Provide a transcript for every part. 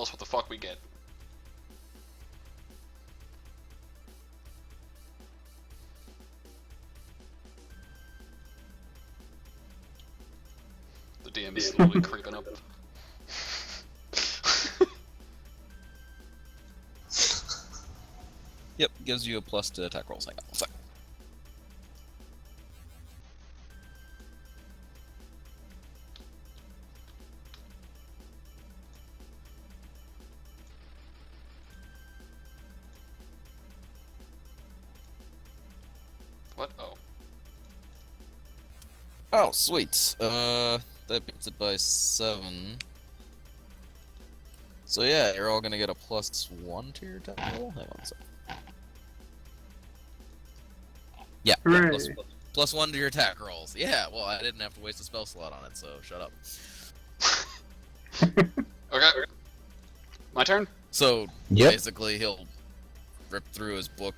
tell us what the fuck we get. The DM is slowly creeping up. Yep, gives you a plus to attack rolls. Hang on one sec. What? Oh. Oh, sweet. That beats it by 7. So yeah, you're all gonna get a +1 to your attack roll. Hang on a sec. Yeah, +1 to your attack rolls. Yeah, well, I didn't have to waste a spell slot on it, so shut up. Okay. My turn? So, Yep. basically, he'll rip through his book,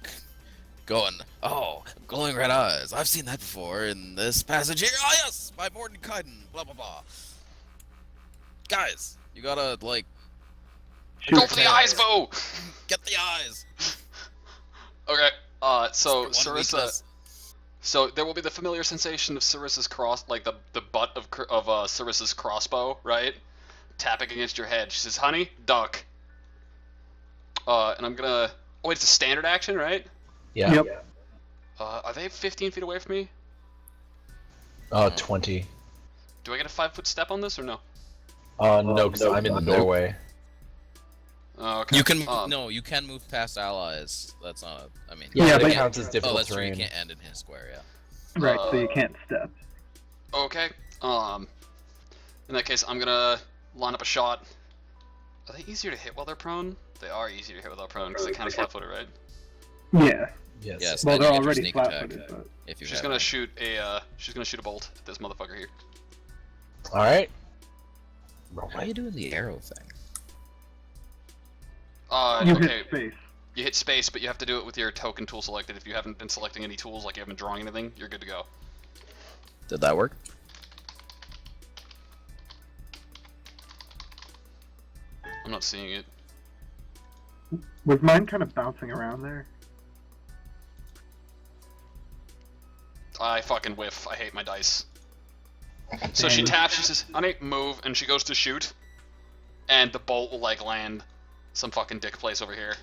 going, "Oh, glowing red eyes. I've seen that before in this passage here. Ah, yes, by Morton Kyden, blah, blah, blah. Guys, you gotta, like... Go for the eyes, Bo! Get the eyes! Okay, so Just for one Sarissa... weakness. So there will be the familiar sensation of Sarissa's cross, like the butt of Sarissa's crossbow, right? Tapping against your head. She says, "Honey, duck." And I'm gonna. Oh wait, it's a standard action, right? Yeah. Yep. Are they 15 feet away from me? 20. Do I get a 5-foot step on this or no? No, because I'm in the doorway. Oh, okay. You can no, you can move past allies. That's not a, I mean... Yeah, Yeah, but but- it counts as Oh, difficult that's true, you terrain. can't end in his square, yeah. Right, so you can't step. Okay. In that case, I'm gonna line up a shot. Are they easier to hit while they're prone? They are easier to hit while they're prone because they kind of flat-footed, right? Yeah. Yes. Yes, Well, then they're you get your already sneak attack, flat-footed, but... if you She's have gonna one. shoot a. She's gonna shoot a bolt at this motherfucker here. Alright. Why are you doing the arrow thing? You Okay. hit space. You hit space, but you have to do it with your token tool selected. If you haven't been selecting any tools, like you haven't been drawing anything, you're good to go. Did that work? I'm not seeing it. Was mine kind of bouncing around there? I fucking whiff. I hate my dice. So she Dang. taps, she says, "Honey, move," and she goes to shoot. And the bolt will, like, land some fucking dick place over here.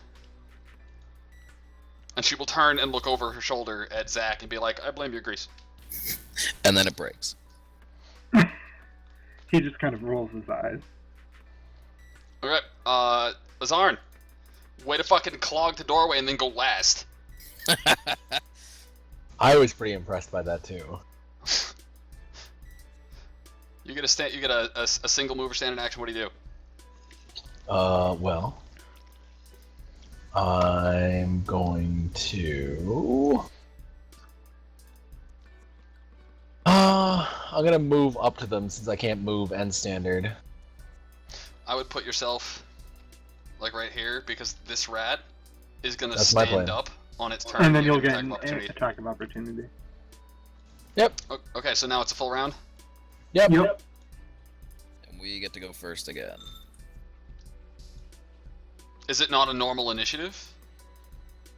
And she will turn and look over her shoulder at Zach and be like, "I blame your grease." And then it breaks. He just kind of rolls his eyes. Okay, Azarn. Way to fucking clog the doorway and then go last. I was pretty impressed by that too. You get a single move or standard action, what do you do? Well, I'm going to... I'm gonna move up to them since I can't move and standard. I would put yourself, like, right here, because this rat is gonna That's my stand plan. up on its turn. And then you you'll get get an an attack of opportunity. attack of opportunity. Yep. Okay, so now it's a full round? Yep. Yep. And we get to go first again. Is it not a normal initiative?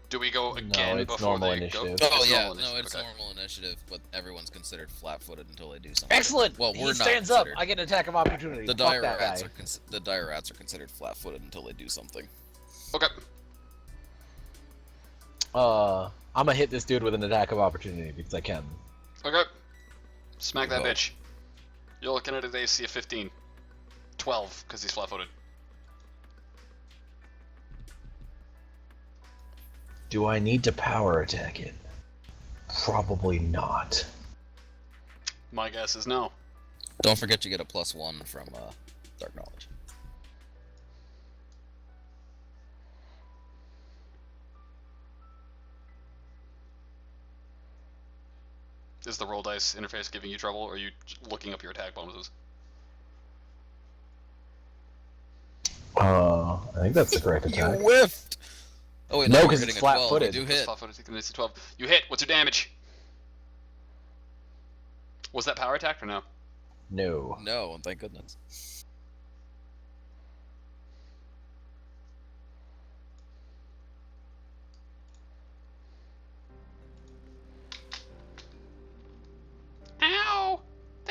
Do we go again it's before normal they initiative. go? Oh It's yeah, normal no, initiative, it's okay. normal initiative, but everyone's considered flat-footed until they do something. Excellent. Well, He we're not stands up. considered. I get an attack of opportunity. The Fuck dire that rats guy. are the dire rats are considered flat-footed until they do something. Okay. I'm gonna hit this dude with an attack of opportunity because I can. Okay. Smack that Go. bitch. You're looking at an AC of 15. 12, because he's flat-footed. Do I need to power attack it? Probably not. My guess is no. Don't forget you get a +1 from Dark Knowledge. Is the roll dice interface giving you trouble, or are you looking up your attack bonuses? I think that's the correct attack. You whiffed! Oh wait, No, you're 'cause hitting it's a 12. flat-footed. You do It's hit. flat-footed, taking an AC 12. You hit. What's your damage? Was that power attack or no? No. No, thank goodness.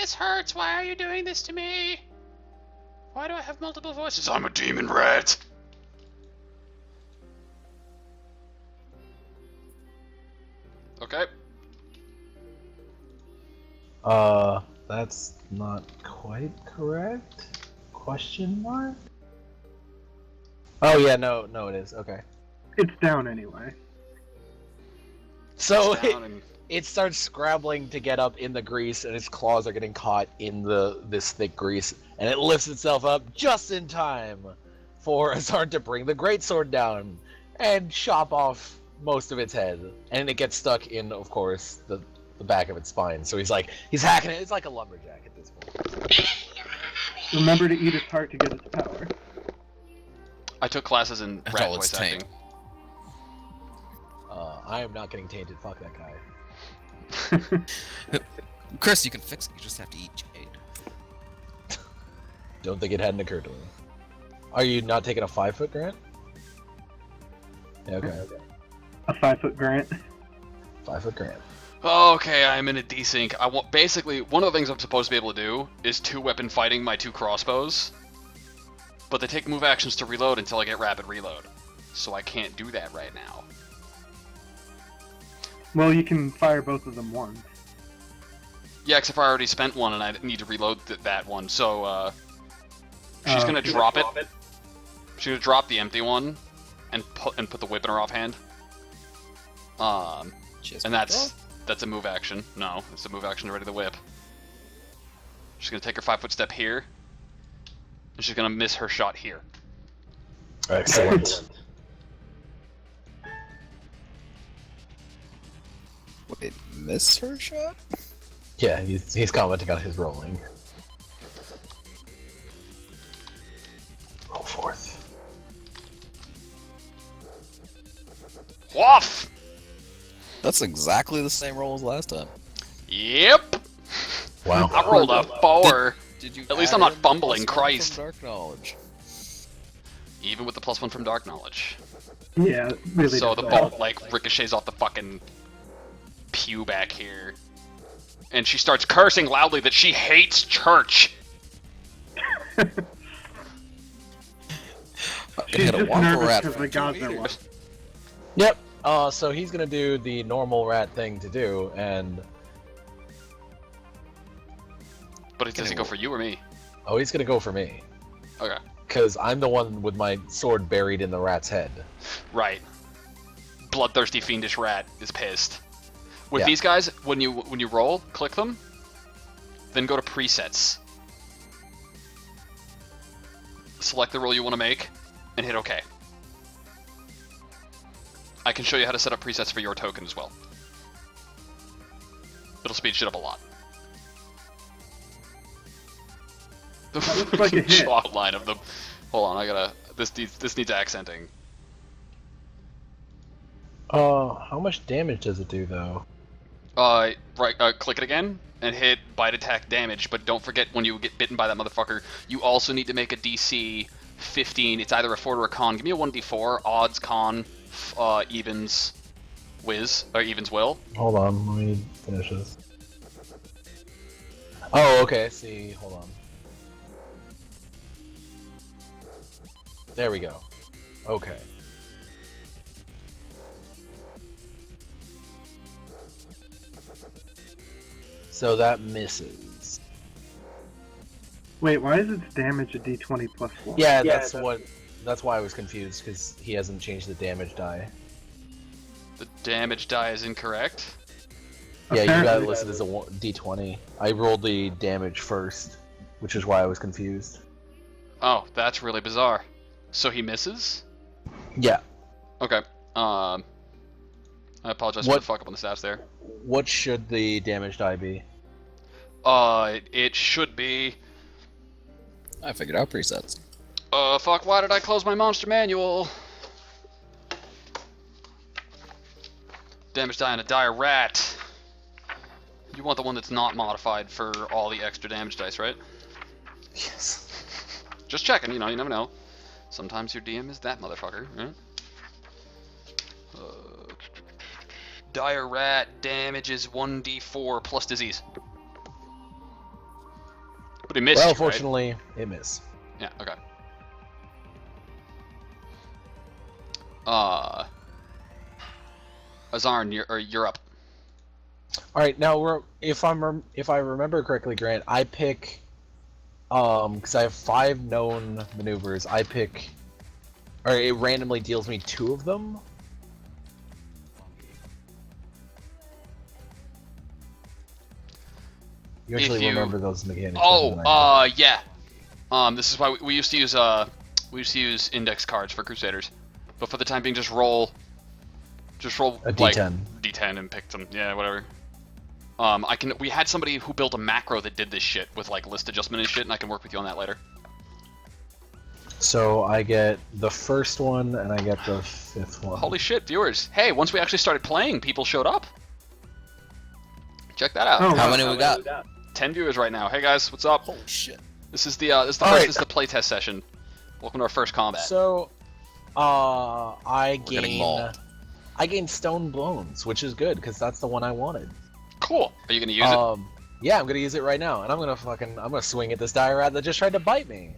this hurts. Why are you doing this to me? Why do I have multiple voices? I'm a demon rat. Okay. That's not quite correct? Question mark? Oh yeah, no, it is. Okay. It's down anyway. So It's down and- it starts scrabbling to get up in the grease, and its claws are getting caught in this thick grease, and it lifts itself up just in time for Azard to bring the greatsword down and chop off most of its head, and it gets stuck in, of course, the back of its spine. So he's hacking it. It's like a lumberjack at this point. Remember to eat its heart to get its power. I took classes in That's rat all it's voice acting. I am not getting tainted. Fuck that guy. Chris, you can fix it. You just have to eat jade. Don't think it hadn't occurred to me. Are you not taking a 5-foot grant? Yeah, okay. A 5-foot grant. 5-foot grant. Okay, I'm in a desync. Basically, one of the things I'm supposed to be able to do is 2-weapon fighting my 2 crossbows. But they take move actions to reload until I get rapid reload. So I can't do that right now. Well, you can fire both of them once. Yeah, except for I already spent one and I need to reload that one. So, she's gonna you drop it. She's gonna drop the empty one and put the whip in her offhand. And that's a move action. No, it's a move action to ready the whip. She's gonna take her 5-foot step here, and she's gonna miss her shot here. Excellent. Wait, miss her shot? Yeah, he's commenting on his rolling. Roll forth. Woof! That's exactly the same roll as last time. Yep. Wow. I rolled a 4. Did you? At least add I'm not in the fumbling, +1 Christ. from Dark knowledge. Even with the +1 from Dark Knowledge. Yeah, it really. So does the that. bolt like ricochets off the fucking pew back here, and she starts cursing loudly that she hates church. It She's hit a just whopper nervous rat because for the 2 gods are meters. watching. Yep. So he's gonna do the normal rat thing to do, and But does he go for you or me? he's gonna go for me, Okay, because I'm the one with my sword buried in the rat's head. right. Bloodthirsty fiendish rat is pissed. With Yeah. these guys, when you roll, click them, then go to presets. Select the roll you want to make, and hit OK. I can show you how to set up presets for your token as well. It'll speed shit up a lot. The looks like a hit. jawline line of the. Hold on, this needs accenting. How much damage does it do though? Right, click it again and hit bite attack damage. But don't forget when you get bitten by that motherfucker, you also need to make a DC 15. It's either a fort or a con. Give me a 1d4. Odds, con, evens, whiz or evens will. Hold on, let me finish this. Oh, okay. See, hold on. There we go. Okay. So that misses. Wait, why is its damage a d20 plus 1? Yeah, that's why I was confused, because he hasn't changed the damage die. The damage die is incorrect. Yeah, you got it Apparently- listed as a d20. I rolled the damage first, which is why I was confused. Oh, that's really bizarre. So he misses? Yeah. Okay. I apologize for What- the fuck up on the stats there. What should the damage die be? It should be. I figured out presets. Fuck, why did I close my monster manual? Damage die on a dire rat. You want the one that's not modified for all the extra damage dice, right? Yes. Just checking, you never know. Sometimes your DM is that motherfucker, right? Dire rat damage is 1d4 plus disease. But he missed Well, you, right? fortunately, it missed. Yeah, okay. Azarn, you're up. All right, now if I remember correctly, Grant, I pick because I have 5 known maneuvers. I pick, or it randomly deals me 2 of them. You If actually you- remember those mechanics. Oh, better than I do. yeah. This is why we used to use index cards for Crusaders, but for the time being, just roll A like D10. D10 and pick them. Yeah, whatever. We had somebody who built a macro that did this shit with like list adjustment and shit, and I can work with you on that later. So I get the first one, and I get the 5th one. Holy shit, viewers! Hey, once we actually started playing, people showed up. Check that out. Oh, How wow. many we got? 10 viewers right now. Hey guys, what's up? Holy shit. This is the All right. this is the playtest session. Welcome to our first combat. So, I We're getting gain mauled. stone bones, which is good because that's the one I wanted. Cool. Are you gonna use it? Yeah, I'm gonna use it right now, and I'm gonna swing at this dire rat that just tried to bite me,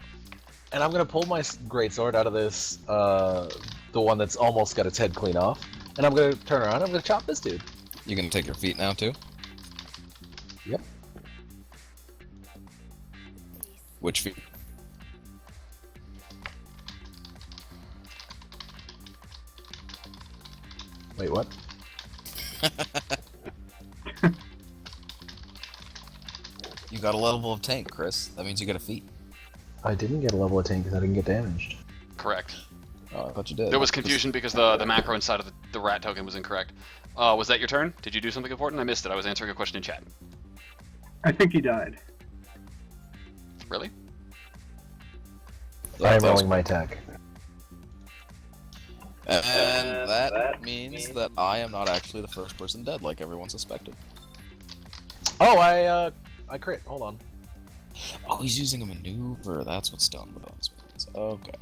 and I'm gonna pull my greatsword out of this, the one that's almost got its head clean off, and I'm gonna turn around. I'm gonna chop this dude. You gonna take your feet now too? Yep. Which feet? Wait, what? You got a level of tank, Chris. That means you get a feat. I didn't get a level of 10 because I didn't get damaged. Correct. Oh, I thought you did. There was confusion because the macro inside of the rat token was incorrect. Was that your turn? Did you do something important? I missed it. I was answering a question in chat. I think he died. Really? I am rolling my attack. And that means that I am not actually the first person dead, like everyone suspected. Oh, I crit. Hold on. Oh, he's using a maneuver. That's what Stone Bones means. Okay.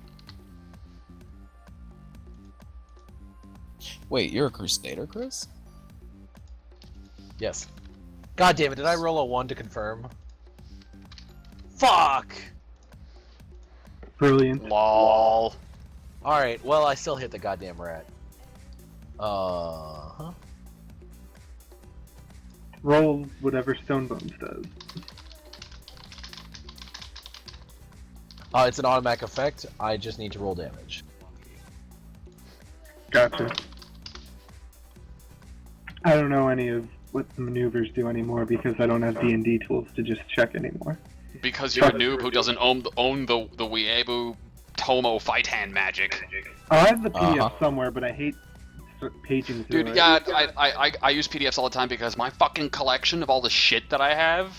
Wait, you're a Crusader, Chris? Yes. God damn it! Did I roll a 1 to confirm? Fuck! Brilliant. Lol. Alright, well, I still hit the goddamn rat. Uh-huh. Roll whatever Stonebones does. It's an automatic effect. I just need to roll damage. Gotcha. I don't know any of what the maneuvers do anymore because I don't have D&D tools to just check anymore. Because you're a noob who doesn't own the Weeaboo Tomo fight hand magic. Oh, I have the PDF Uh-huh. somewhere, but I hate paging through Dude, it. yeah, I use PDFs all the time because my fucking collection of all the shit that I have,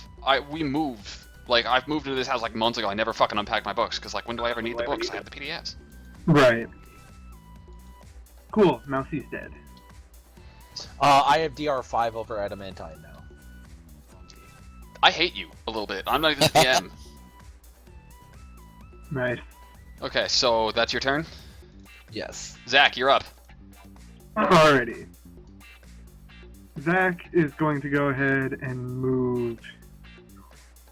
we moved. Like, I've moved into this house like months ago. I never fucking unpacked my books because, like, when do I ever need the books? I have the PDFs. Right. Cool. Mousie's dead. I have DR5 over Adamantine now. I hate you a little bit. I'm not even the DM. Nice. Okay, so that's your turn. Yes. Zach, you're up. Alrighty. Zach is going to go ahead and move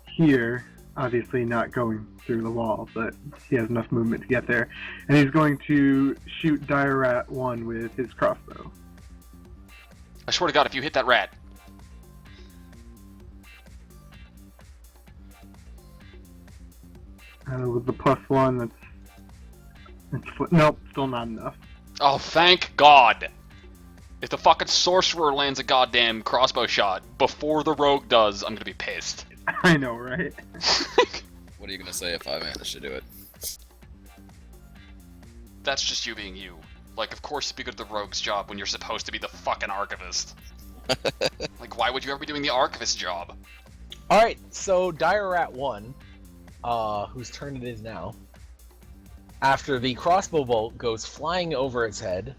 here. Obviously not going through the wall, but he has enough movement to get there. And he's going to shoot Dire Rat 1 with his crossbow. I swear to God, if you hit that rat, With the +1, nope, still not enough. oh, thank God. If the fucking sorcerer lands a goddamn crossbow shot before the rogue does, I'm gonna be pissed. I know, right? What are you gonna say if I manage to do it? That's just you being you. Like, of course, it'd be good at the rogue's job when you're supposed to be the fucking archivist. Like, why would you ever be doing the archivist job? Alright, so Dire Rat 1, whose turn it is now, after the crossbow bolt goes flying over its head,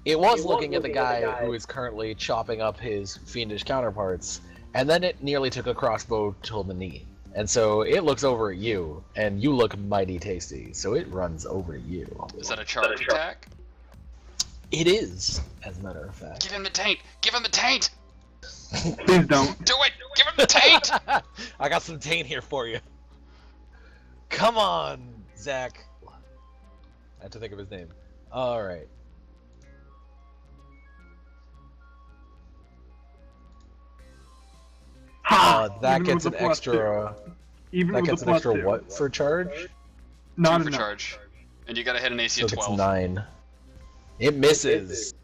it was looking at the guy who is currently chopping up his fiendish counterparts, and then it nearly took a crossbow to the knee. And so it looks over at you, and you look mighty tasty, so it runs over to you. Is that a charge attack? It is, as a matter of fact. Give him the taint! Give him the taint! Please don't. Do it! Give him the taint! I got some taint here for you. Come on, Zach. I have to think of his name. All right. That Even gets with an the plus extra. two. Even That with gets the an plus extra two. what for charge? Not 2 for enough. charge. And you gotta hit an AC So of it gets 12. 9. It misses.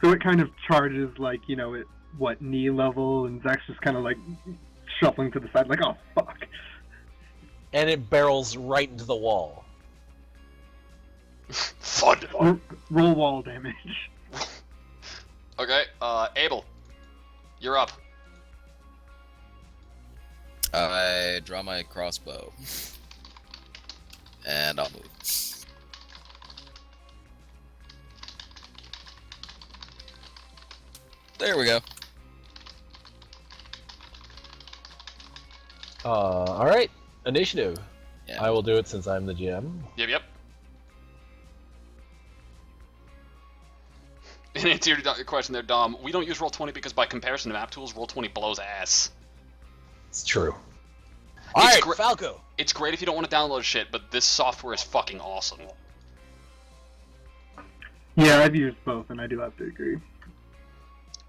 So it kind of charges like, at what, knee level, and Zach's just kind of like shuffling to the side like, oh fuck. And it barrels right into the wall. Fun! Roll wall damage. Okay, Abel. You're up. I draw my crossbow. And I'll move. There we go. All right. Initiative. Yeah. I will do it since I'm the GM. Yep. In answer to your question there, Dom, we don't use Roll20 because by comparison to map tools, Roll20 blows ass. It's true. All right, gr- Falco. It's great if you don't want to download shit, but this software is fucking awesome. Yeah, I've used both, and I do have to agree.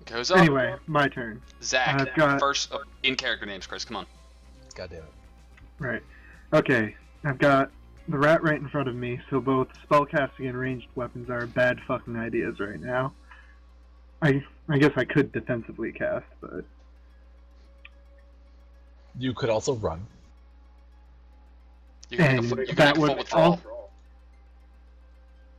Goes up. Anyway, my turn. Zach, I've got- first in character names, Chris. Come on. God damn it. Right. Okay, I've got the rat right in front of me, so both spellcasting and ranged weapons are bad fucking ideas right now. I guess I could defensively cast, but You could also run. You can And make a, you can that make a full would withdrawal.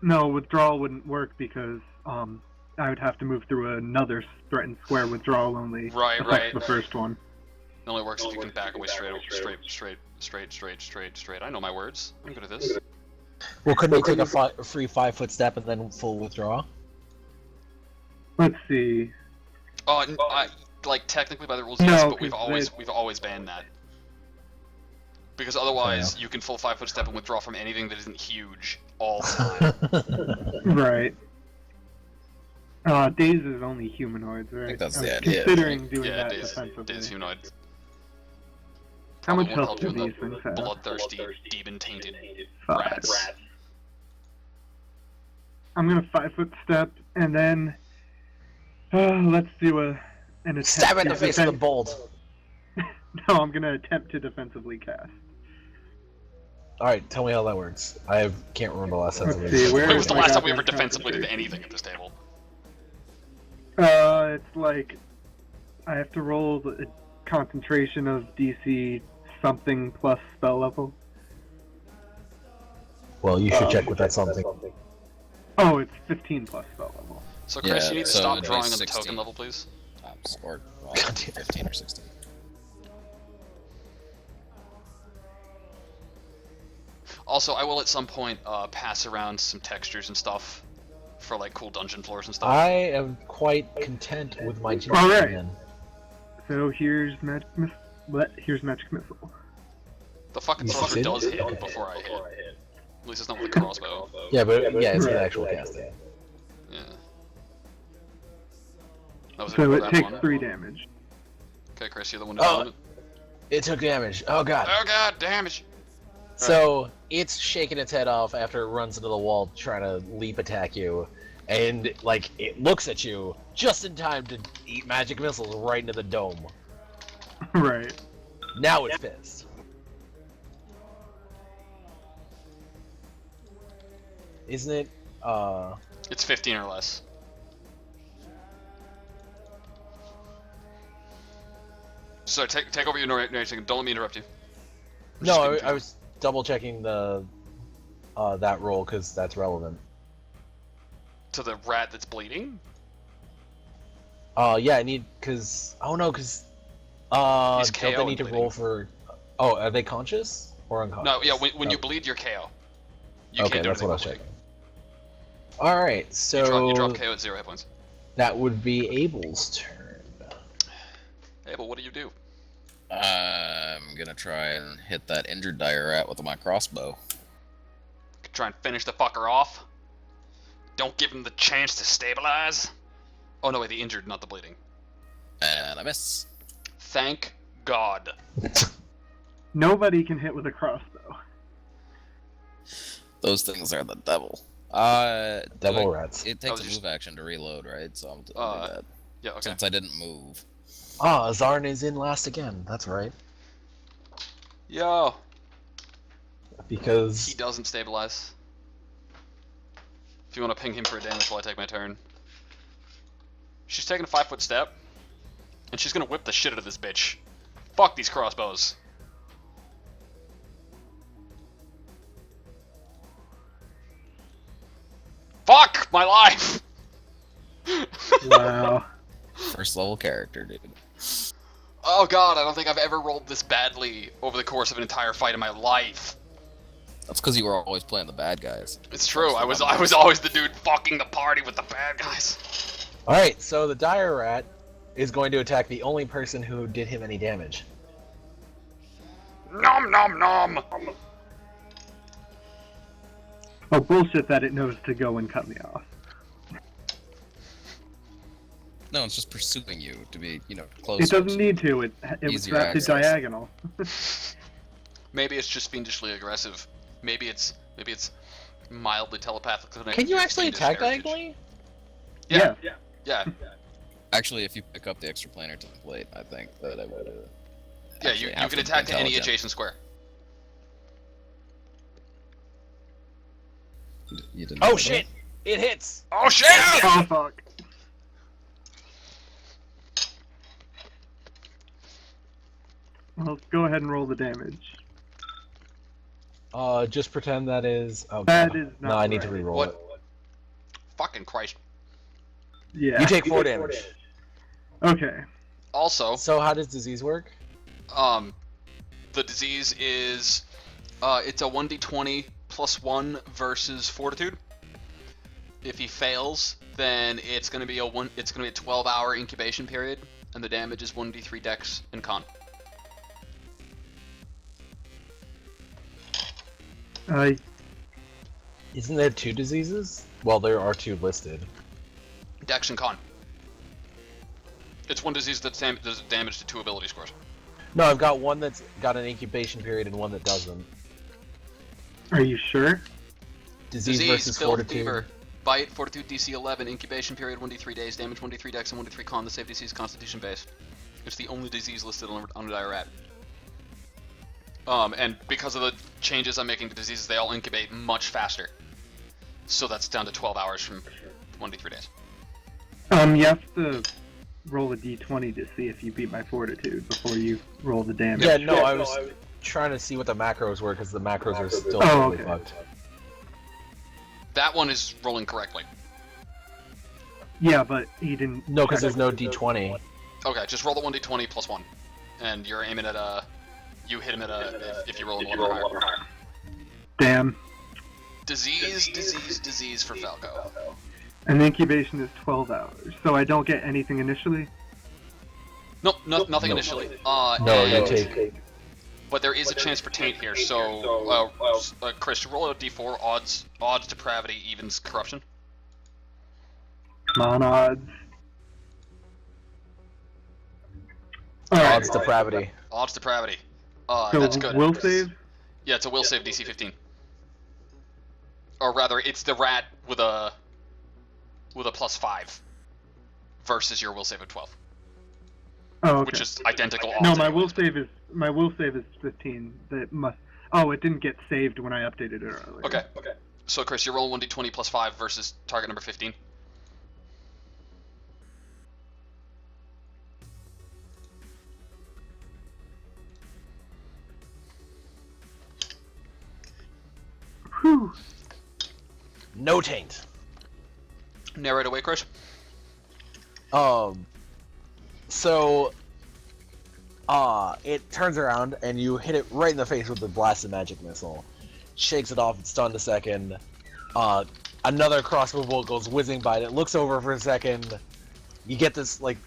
no, withdrawal wouldn't work because I would have to move through another threatened square. Withdrawal only Right, affects right. the first one. It only works if you can back away straight. I know my words. I'm good at this. Well, couldn't he take a free 5-foot step and then full withdraw? Let's see. Like technically by the rules, No, yes, but 'cause we've always banned that. Because otherwise, you can full 5-foot step and withdraw from anything that isn't huge all the time. Right. Daze is only humanoids, right? think that's I the was idea. Considering doing Yeah, that Daze defensively. humanoid. How much Probably won't health help do you in these the things have? bloodthirsty, demon-tainted 5. rats. I'm gonna 5-foot step, and then let's do an attempt. Stab it in to the face with a defend- bolt. No, I'm gonna attempt to defensively cast. All right, tell me how that works. Can't remember the last time. Let's see, where When was the I last got time we this ever defensively did concentration. anything at this table? It's like I have to roll the concentration of DC something plus spell level. Well, you should check with that something. Oh, it's 15 plus spell level. So Chris, Yeah, you need to so stop it'd be drawing on the 16. token level, please. Or well, God damn it. 15 or 16. Also, I will at some point pass around some textures and stuff for like cool dungeon floors and stuff. I am quite content with my GM. All right. man. So here's magic here's magic missile. The fucking You thruster did? does hit before I hit. At least it's not with a crossbow. Yeah, but yeah, it's an Right. actual casting. Yeah. That was So it it for that takes one. 3 damage. Okay, Chris, you're the one to Oh. it. It took damage. Oh god. Oh god, damage! So it's shaking its head off after it runs into the wall, trying to leap attack you, and like it looks at you just in time to eat magic missiles right into the dome. Right. Now it's pissed. Isn't it? It's 15 or less. So take over your narration. Don't let me interrupt you. We're just No, getting I was double checking the that roll because that's relevant. to the rat that's bleeding. Yeah, I need because He's don't KO they need to and roll for? Oh, are they conscious or unconscious? No, yeah, when you Oh. bleed, you're KO. You Okay, can't do that's anything what I was with checking. All right, so you drop KO at 0 hit points. that would be Abel's turn. Hey, but what do you do? I'm gonna try and hit that injured dire rat with my crossbow. Try and finish the fucker off. Don't give him the chance to stabilize. Oh no, wait, the injured, not the bleeding. And I miss. Thank God. Nobody can hit with a crossbow. Those things are the devil. Devil do rats. It I takes was a just- move action to reload, right? So I'll do that. Yeah, okay. Since I didn't move. Ah, Zarn is in last again. That's right. Yo, Because he doesn't stabilize. If you want to ping him for a damage while I take my turn. She's taking a 5-foot step, and she's gonna whip the shit out of this bitch. Fuck these crossbows. Fuck my life! Wow. First level character, dude. Oh god, I don't think I've ever rolled this badly over the course of an entire fight in my life. That's because you were always playing the bad guys. It's true, I was always the dude fucking the party with the bad guys. Alright, so the Dire Rat is going to attack the only person who did him any damage. Nom nom nom! Oh, bullshit that it knows to go and cut me off. No, it's just pursuing you to be, close. It doesn't need to. It was Easier drafted access. diagonal. Maybe it's just fiendishly aggressive. Maybe it's mildly telepathic. Can you actually attack heritage. diagonally? Yeah. Yeah. Yeah. Actually, if you pick up the extra planar template, I think that I would. Yeah, you can attack to any adjacent square. You didn't. Oh know shit! It hits! Oh shit! Oh fuck. Well, go ahead and roll the damage. Just pretend that is... Oh, That God. is not No, I need to right. reroll What? it. Fucking Christ. Yeah. You take 4 damage. Okay. Also, So how does disease work? the disease is, it's a 1d20 plus 1 versus fortitude. If he fails, then it's gonna be a 12-hour incubation period, and the damage is 1d3 dex and con. Isn't there 2 diseases? Well, there are 2 listed. Dex and con. It's one disease that does damage to 2 ability scores. No, I've got one that's got an incubation period and one that doesn't. Are you sure? Disease versus filled fortitude. fever. Bite, fortitude DC 11, incubation period 1d3 days, damage 1d3 dex and 1d3 con. The save DC is constitution based. It's the only disease listed on Dire Rat. And because of the changes I'm making to diseases, they all incubate much faster. So that's down to 12 hours from 1d3 days. You have to roll a d20 to see if you beat my fortitude before you roll the damage. Yeah, no, I was trying to see what the macros were because the macros are still Oh, totally okay. fucked. That one is rolling correctly. Yeah, but he didn't. No, because there's no d20. Okay, just roll the 1d20 plus 1. And you're aiming at you hit him at if you roll a 1 or higher. Damn. Disease for Falco. And the incubation is 12 hours, so I don't get anything initially. Nope, nothing Nope. initially. No, you and- take... But there is a chance for taint here, so Chris, roll a d4, odds depravity, evens corruption. Come on, odds. Alright, Odds depravity. Odds depravity. so That's good. will save? Yeah, it's a will save DC 15. Or rather, it's the rat with a plus 5 versus your will save of 12, Oh, okay. which is identical odds. No, my anyway. will save is 15. That must. Oh, it didn't get saved when I updated it earlier. Okay. So Chris, you're rolling 1d20 plus 5 versus target number 15. Whew. No taint. Narrate away, Chris. So, it turns around and you hit it right in the face with the blasted magic missile. Shakes it off, it's stunned a second. Another crossbow bolt goes whizzing by it. It looks over for a second. You get this, like,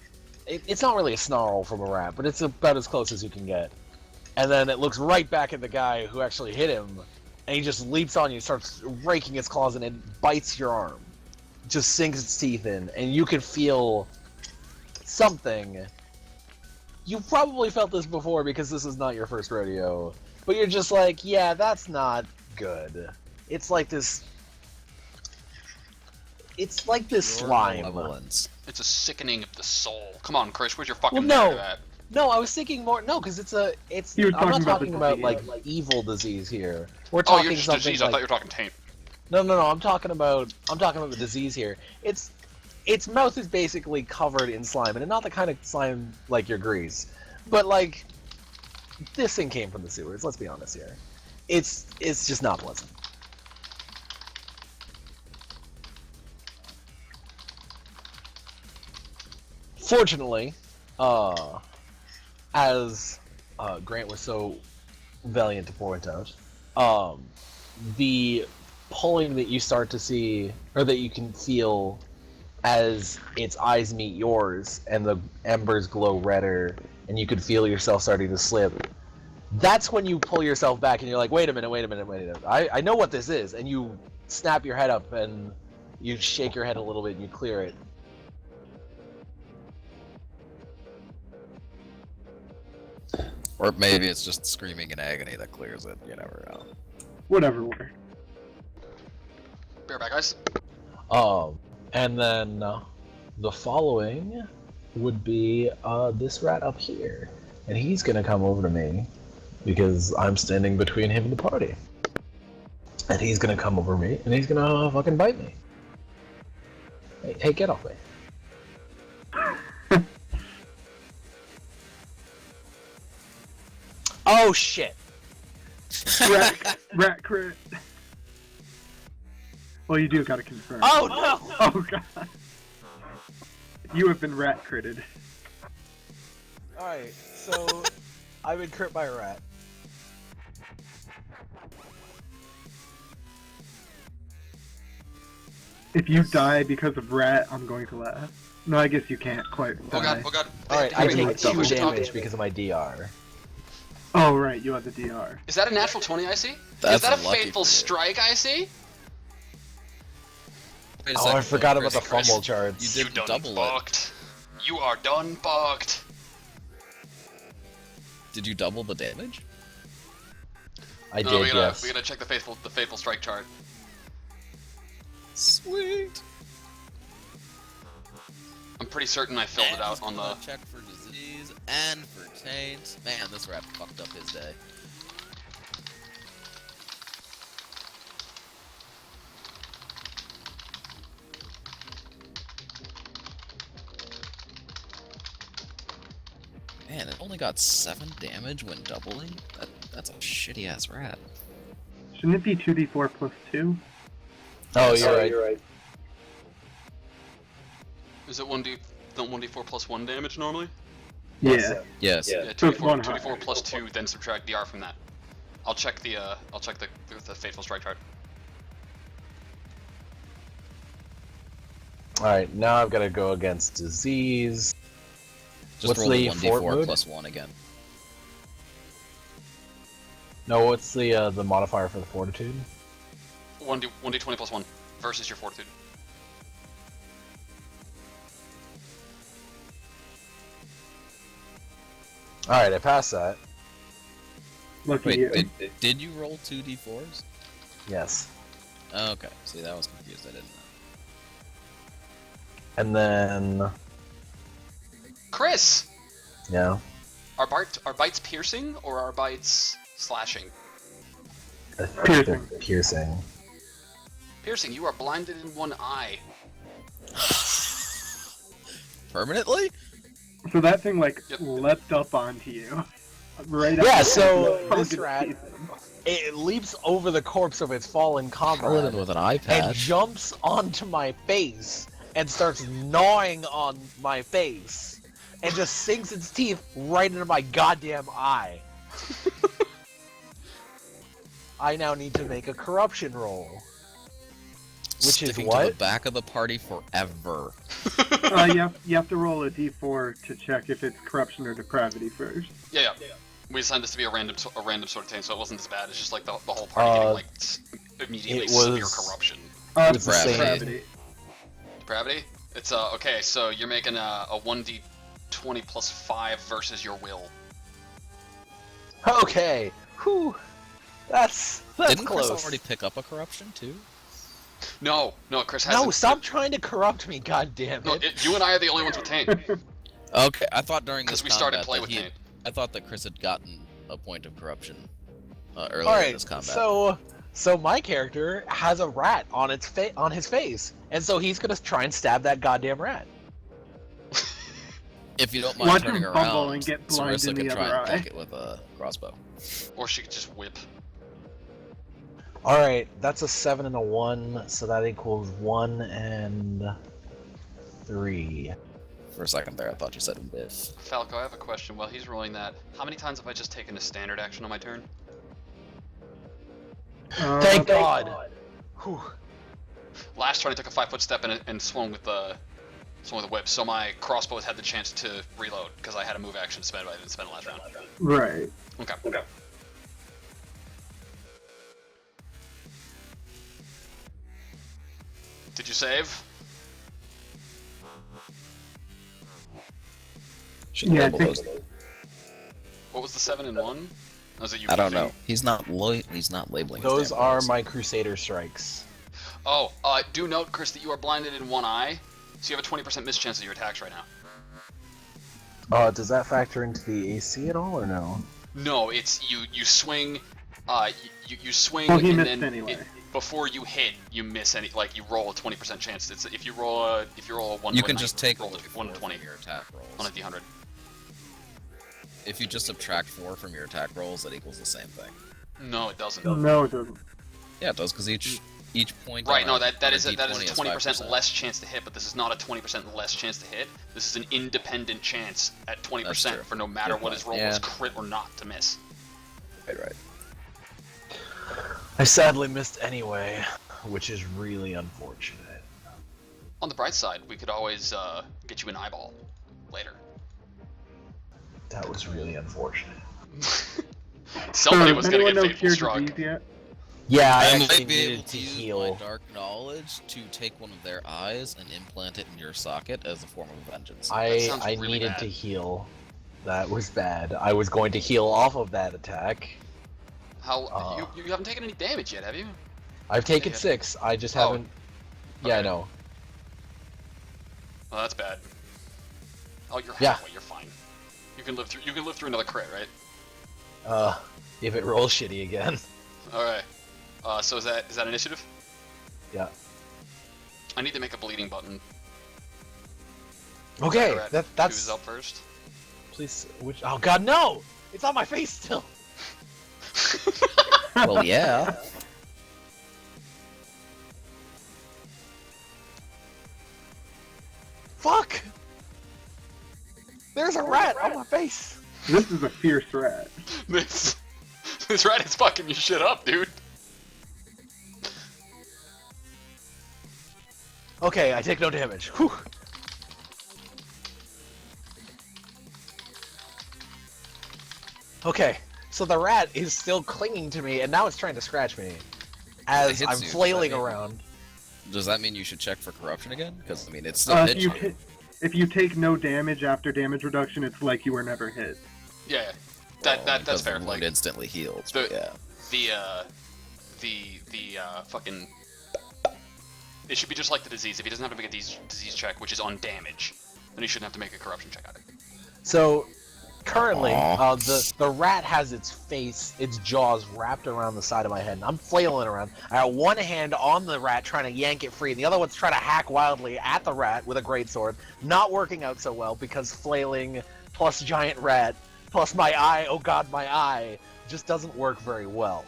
it's not really a snarl from a rat, but it's about as close as you can get. And then it looks right back at the guy who actually hit him, and he just leaps on you, starts raking its claws, and it bites your arm. Just sinks its teeth in, and you can feel something you've probably felt this before because this is not your first rodeo, but you're just like, yeah, that's not good. It's like this. It's like this Pure slime. malevolence. It's a sickening of the soul. Come on, Chris, where's your fucking Well, no. narrative at? No, I was thinking more. No, because it's. You were I'm not talking about talking the about disease. like evil disease here. We're Oh, talking you're just something disease. I like. thought you were talking taint. No. I'm talking about the disease here. Its mouth is basically covered in slime, and not the kind of slime like your grease, but like this thing came from the sewers. Let's be honest here. It's just not pleasant. Fortunately, as Grant was so valiant to point out, the pulling that you start to see, or that you can feel as its eyes meet yours and the embers glow redder and you could feel yourself starting to slip, that's when you pull yourself back and you're like, wait a minute. I know what this is. And you snap your head up and you shake your head a little bit and you clear it. Or maybe it's just screaming in agony that clears it. You never know. Whatever works. Bareback guys. And then the following would be this rat up here. And he's gonna come over to me because I'm standing between him and the party. And he's gonna come over me and he's gonna fucking bite me. Hey, get off me. Oh shit! Rat crit. Well, you do gotta confirm. Oh no! Oh god. You have been rat critted. Alright, so I've been crit by a rat. If you die because of rat, I'm going to laugh. No, I guess you can't quite Oh die. god, oh god. Alright, I Damn it, take double 2 talk. damage because of my DR. Oh, right, you have the DR. Is that a natural 20 I see? That's Is that a lucky faithful for you. strike I see? Wait a Oh, second, I forgot about the Chris, fumble You charts. did done double it. fucked. You are done fucked. Did you double the damage? I No, did, we yes. gotta check the faithful strike chart. Sweet. I'm pretty certain I filled it out on the. Check for disease and for taint. Man, this rat fucked up his day. Man, it only got 7 damage when doubling? That's a shitty ass rat. Shouldn't it be 2d4 plus 2? Oh, you're right. Is it 1d4 plus 1 damage normally? Yeah. Yes. Yeah, So it's 1 2d4 higher. plus 2, then subtract DR from that. I'll check the faithful strike chart. Alright, now I've got to go against disease. Just What's roll the the fort 1d4 mode? plus 1 again. No, what's the modifier for the fortitude? 1d20 plus 1 versus your fortitude. Alright, I passed that. Lucky Wait, you. did you roll 2d4s? Yes. Okay, see, that was confused. I didn't know. And then... Chris! Yeah. Are bites piercing or are bites slashing? I think they're piercing. Piercing, you are blinded in one eye. Permanently? So that thing, like, Yep. leapt up onto you. Right Yeah, after so you this fucking rat- teeth. It leaps over the corpse of its fallen Paladin comrade with an and iPad. jumps onto my face and starts gnawing on my face and just sinks its teeth right into my goddamn eye. I now need to make a corruption roll. Which is Sticking what? to the back of the party forever. You have to roll a d4 to check if it's corruption or depravity first. Yeah. We assigned this to be a random sort of thing, so it wasn't as bad. It's just like the whole party getting like immediately it severe was- corruption. It's the same. Depravity. Depravity? It's okay. So you're making a 1d20 20 plus 5 versus your will. Okay. Whew. That's Didn't close. Chris already pick up a corruption too? No, Chris hasn't. No, stop trying to corrupt me, god damn it. No, you and I are the only ones with Taint. Okay, I thought during this Because we started combat play that with he- Taint. I thought that Chris had gotten a point of corruption earlier in Alright, this combat. so my character has a rat on his face, and so he's gonna try and stab that goddamn rat. If you don't mind Watch turning him fumble around, and get blind Sarissa in could the try other and eye. poke it with a crossbow. Or she could just whip. Alright, that's a 7 and a 1, so that equals 1 and 3. For a second there, I thought you said whiff. Falco, I have a question. While he's rolling that, how many times have I just taken a standard action on my turn? Thank God! Whew. Last turn I took a 5-foot step and swung with the whip, so my crossbow had the chance to reload because I had a move action to spend, but I didn't spend it last round. Right. Okay. Did you save? Should Yeah, I label think- those. What was the 7 and 1? Was it you? I don't beefing? know. He's not labeling. his Those damn are rolls. my Crusader strikes. Oh, do note, Chris, that you are blinded in one eye, so you have a 20% miss chance of your attacks right now. Does that factor into the AC at all, or no? No, it's you swing, you swing, Well, he and missed then anyway. before you hit, you miss any. Like you roll a 20% chance. It's if you roll a 1. You can just take roll roll a 120 your attack rolls. on a d100. If you just subtract 4 from your attack rolls, that equals the same thing. No, it doesn't. No, it doesn't. Yeah, it does, because each point. Right, on no, a- that on is a 20% 5%. less chance to hit, but this is not a 20% less chance to hit. This is an independent chance at That's 20% true. for no matter Good what his roll point. was, Yeah. crit or not, to miss. Right. I sadly missed anyway, which is really unfortunate. On the bright side, we could always get you an eyeball later. That was really unfortunate. Somebody Does was gonna anyone get know fateful Cure struck. Disease yet? Yeah, I I actually might be able needed to to use heal. my dark knowledge to take one of their eyes and implant it in your socket as a form of vengeance. That sounds I really needed bad. to heal. That was bad. I was going to heal off of that attack. How you haven't taken any damage yet, have you? I've taken Yeah. 6. I just Oh, haven't. Yeah, I okay. know. Oh, that's bad. Oh, you're Yeah. halfway. You're fine. You can live through. You can live through another crit, right? If it rolls shitty again. All right. So is that initiative? Yeah. I need to make a bleeding button. Okay, Alright, that's Who's up first? please. Which? Oh God, no! It's on my face still. Well, yeah. Fuck! There's a rat on my face. This is a fierce rat. this rat is fucking your shit up, dude. Okay, I take no damage. Whew. Okay, so the rat is still clinging to me, and now it's trying to scratch me as It hits I'm you, flailing does that mean- around. Does that mean you should check for corruption again? Because I mean, it's still If hit you you. if you take no damage after damage reduction, it's like you were never hit. Yeah. Well, That's because fair. the Like wound instantly heals. the- But yeah. the fucking. It should be just like the disease. If he doesn't have to make a disease check, which is on damage, then he shouldn't have to make a corruption check either. So currently, Aw. the rat has its jaws wrapped around the side of my head, and I'm flailing around. I got one hand on the rat trying to yank it free, and the other one's trying to hack wildly at the rat with a greatsword. Not working out so well because flailing plus giant rat plus my eye. Oh God, my eye just doesn't work very well.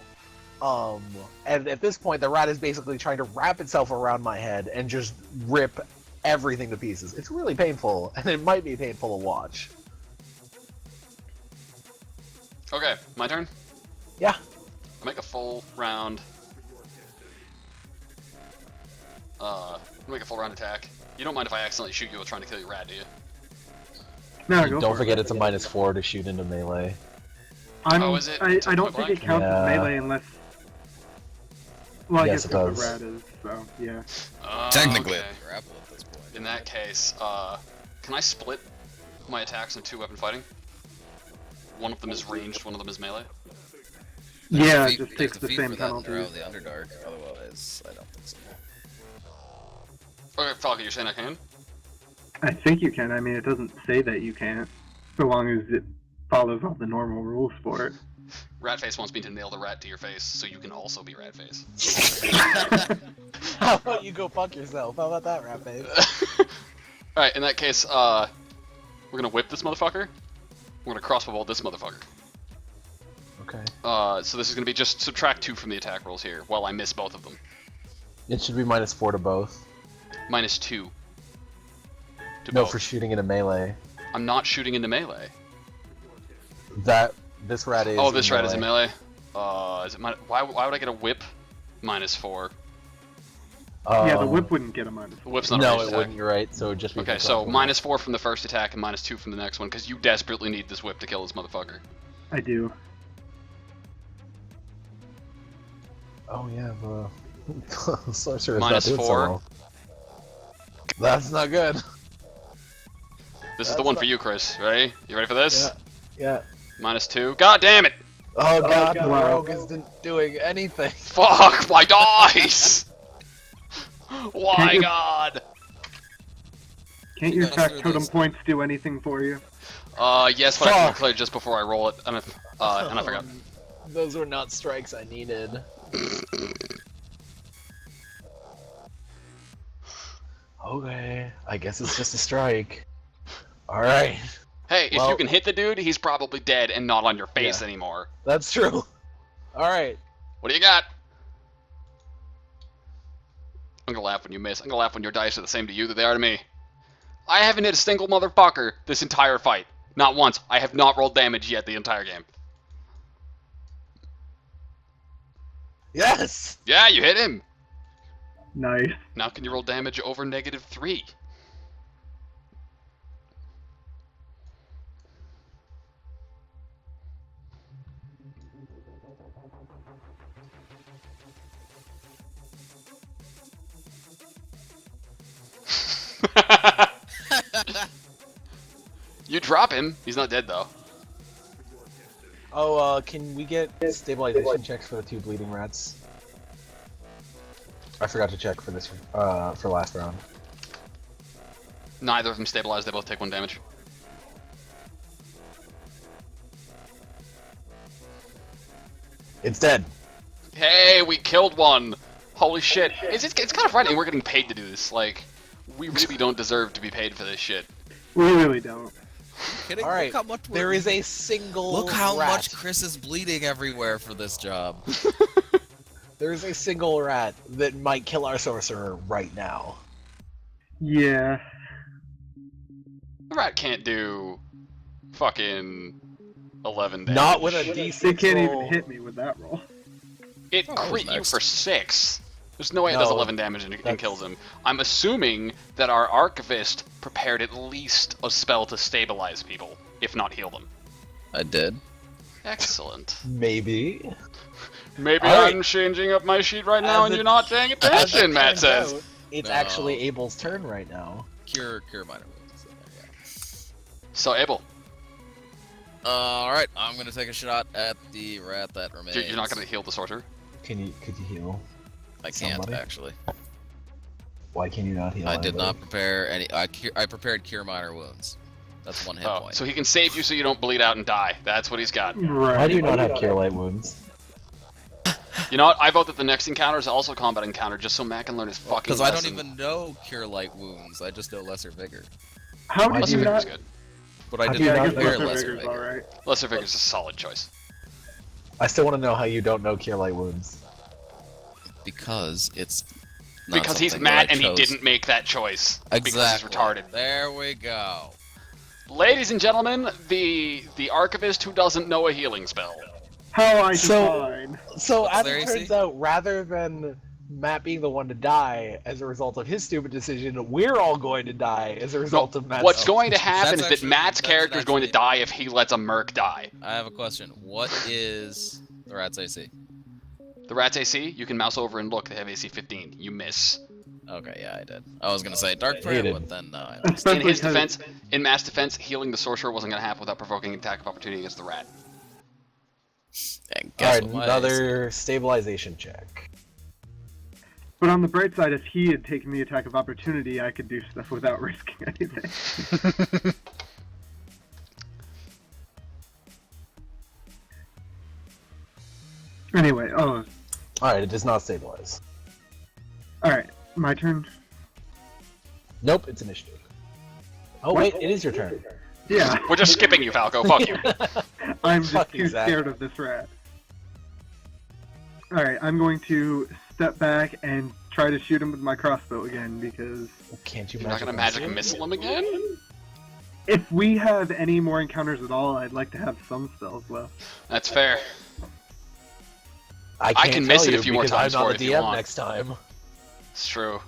And at this point, the rat is basically trying to wrap itself around my head and just rip everything to pieces. It's really painful, and it might be painful to watch. Okay, my turn. Yeah. I make a full round. Make a full round attack. You don't mind if I accidentally shoot you while trying to kill your rat, do you? No, go Don't for forget it. it's a -4 to shoot into melee. Oh, is it? I don't think it counts as Yeah. melee unless. Well, I Yes, guess it if the does. rat is, so yeah. Technically, Okay. it's grapple at this point. In that case, can I split my attacks in 2-weapon fighting? One of them is ranged, one of them is melee. Yeah, There's a it feat- just there's takes a the feat same for that in penalty. Arrow of the Underdark. Otherwise, I don't think so. Okay, Falcon, you're saying I can? I think you can. I mean, it doesn't say that you can't, so long as it follows all the normal rules for it. Ratface wants me to nail the rat to your face, so you can also be Ratface. How about you go fuck yourself? How about that, Ratface? Alright, in that case, we're gonna whip this motherfucker. We're gonna crossbow bolt this motherfucker. Okay. So this is gonna be just subtract 2 from the attack rolls here, while I miss both of them. It should be -4 to both. Minus 2. To No, both. for shooting into melee. I'm not shooting into melee. This rat is. Oh, this rat is in melee. Is it why would I get a whip? -4. Yeah, the whip wouldn't get a -4. The whip's not a No, ranged it attack. wouldn't. You're right. So it'd just be. Okay, so -4 from the first attack and -2 from the next one, because you desperately need this whip to kill this motherfucker. I do. Oh yeah, the sorcerer is not Minus doing so 4. well. That's not good. This is the one for you, Chris. Ready? You ready for this? Yeah. -2. God damn it! Oh god, God. the Wow. rogue isn't doing anything. Fuck my dice! Why, Can't you- God? Can't your Go fact through totem this. points do anything for you? Yes, but I can Fuck. declare just before I roll it, and I forgot. Those were not strikes I needed. Okay, I guess it's just a strike. Alright, Hey, if you Well- can hit the dude, he's probably dead and not on your face Yeah. anymore. that's true. Alright. What do you got? I'm gonna laugh when you miss. I'm gonna laugh when your dice are the same to you that they are to me. I haven't hit a single motherfucker this entire fight. Not once. I have not rolled damage yet the entire game. Yes! Yeah, you hit him. Nice. Now can you roll damage over -3? You drop him. He's not dead though. Oh, can we get stabilization checks for the 2 bleeding rats? I forgot to check for this, for last round. Neither of them stabilized. They both take 1 damage. It's dead. Hey, we killed one. Holy shit. It's kind of frightening. We're getting paid to do this. Like, we really don't deserve to be paid for this shit. We really don't. Kidding? Alright, Look how much there is a single Look how rat. much Chris is bleeding everywhere for this job. There is a single rat that might kill our sorcerer right now. Yeah. The rat can't do fucking 11 damage. Not with a D6 They can't roll. even hit me with that roll. It Oh, that was crit you nice. for 6. There's no way it does No, 11 damage and that's- kills him. I'm assuming that our Archivist prepared at least a spell to stabilize people, if not heal them. I did. Excellent. Maybe. Maybe All right. I'm changing up my sheet right now As and it- you're not paying As attention, it Matt turns says. out, it's No. actually Abel's turn right now. Cure minor wounds. is in there, yeah. So, Abel, Alright, I'm gonna take a shot at the rat that remains. you're not going to heal the sorcerer? Could you heal? I can't, somebody? actually. Why can you not heal? I did anybody? not prepare any. I prepared cure minor wounds. That's 1 hit Oh, point. so he can save you so you don't bleed out and die. That's what he's got. Right. Why do you not have cure light wounds? You know what? I vote that the next encounter is also a combat encounter, just so Matt can learn his fucking Because I don't lesson. even know cure light wounds. I just know lesser vigor. How Why did do Lesser you Vigor's not? good. But I How did do you Yeah, I not not guess prepare lesser lesser vigor's vigor. alright. Lesser Vigor's a solid choice. I still want to know how you don't know cure light wounds. Because it's. Not Because he's something mad that I and he chose. didn't make that choice. Exactly. Because he's retarded. There we go. Ladies and gentlemen, the Archivist who doesn't know a healing spell. How I So- define. So What's as their it AC? turns out, rather than Matt being the one to die as a result of his stupid decision, we're all going to die as a result of Matt's. What's going to happen That's is that actually- Matt's that's character is going to actually- die if he lets a merc die. I have a question. What is the rat's AC? The rat's AC, you can mouse over and look, they have AC 15. You miss. Okay, yeah, I did. I was gonna say Dark He Prayer, did. but then no. In Especially his 'cause- defense, in mass defense, healing the sorcerer wasn't going to happen without provoking an attack of opportunity against the rat. And guess Alright, what my another stabilization check. But on the bright side, if he had taken the attack of opportunity, I could do stuff without risking anything. Anyway, Alright, it does not stabilize. alright, my turn. Nope, it's initiative. Oh What? wait, it is your turn. Yeah, We're just skipping you, Falco. Fuck you. I'm just Fuck too you, Zach. scared of this rat. Alright, I'm going to step back and try to shoot him with my crossbow again, because Can't you You're not going to magic missile him again? if we have any more encounters at all, I'd like to have some spells left. That's fair. I can can't miss tell it a you few more because times I'm for not it the if you DM want. next time. It's true.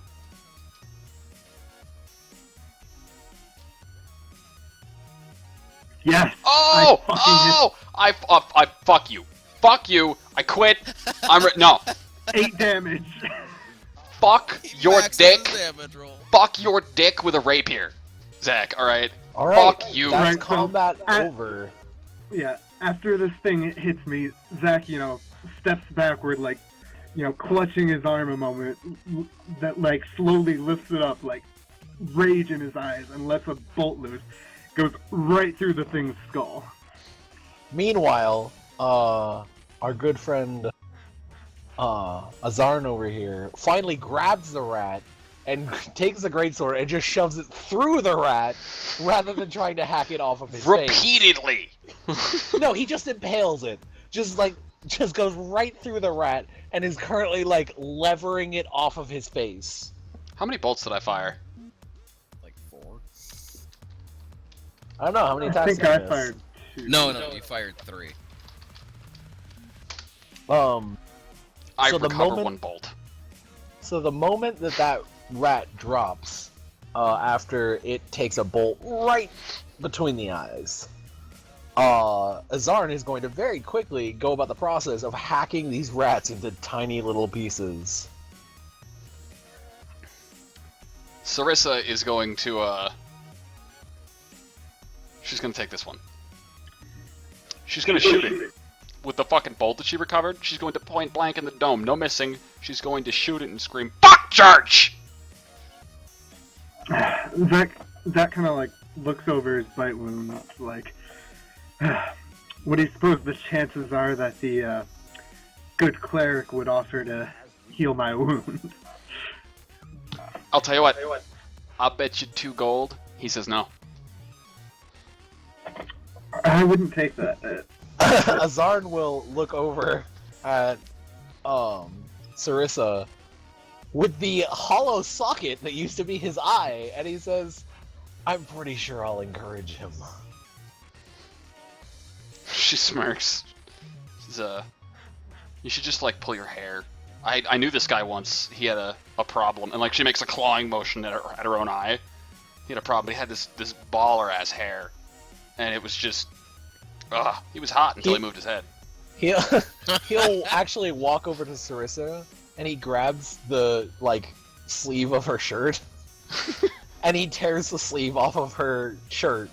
Yes! Oh! I fucking I fuck you. Fuck you. I quit. No. 8 damage! Fuck He your maxed dick. his damage roll. Fuck your dick with a rapier. Zach, alright? Alright, Fuck you. that's Right, so combat at- over. Yeah, after this thing hits me, Zach, steps backward, like, clutching his arm a moment, that, like, slowly lifts it up, like, rage in his eyes, and lets a bolt loose. Goes right through the thing's skull. Meanwhile, our good friend, Azarn over here finally grabs the rat and takes the greatsword and just shoves it through the rat rather than trying to hack it off of his face. Repeatedly. No, he just impales it. Just goes right through the rat and is currently like levering it off of his face. How many bolts did I fire? Like 4. I don't know how many I attacks think I did you miss? fired 2. No, you fired 3. I So the recover moment- one bolt. So the moment that rat drops, after it takes a bolt right between the eyes, Azarn is going to very quickly go about the process of hacking these rats into tiny little pieces. Sarissa is going to, she's gonna take this one. She's gonna shoot it. With the fucking bolt that she recovered, she's going to point blank in the dome. No missing. She's going to shoot it and scream, "Fuck church!" Zach kind of, like, looks over his bite wound, like, what do you suppose the chances are that the, good cleric would offer to heal my wound? I'll tell you what. I'll bet you 2 gold. He says no. I wouldn't take that. Azarn will look over at Sarissa with the hollow socket that used to be his eye, and he says, "I'm pretty sure I'll encourage him." She smirks. She's, you should just, like, pull your hair. I knew this guy once. He had a problem. And, like, she makes a clawing motion at her own eye. He had a problem. He had this baller-ass hair. And it was just... he was hot until he moved his head. He'll actually walk over to Sarissa, and he grabs the, like, sleeve of her shirt, and he tears the sleeve off of her shirt,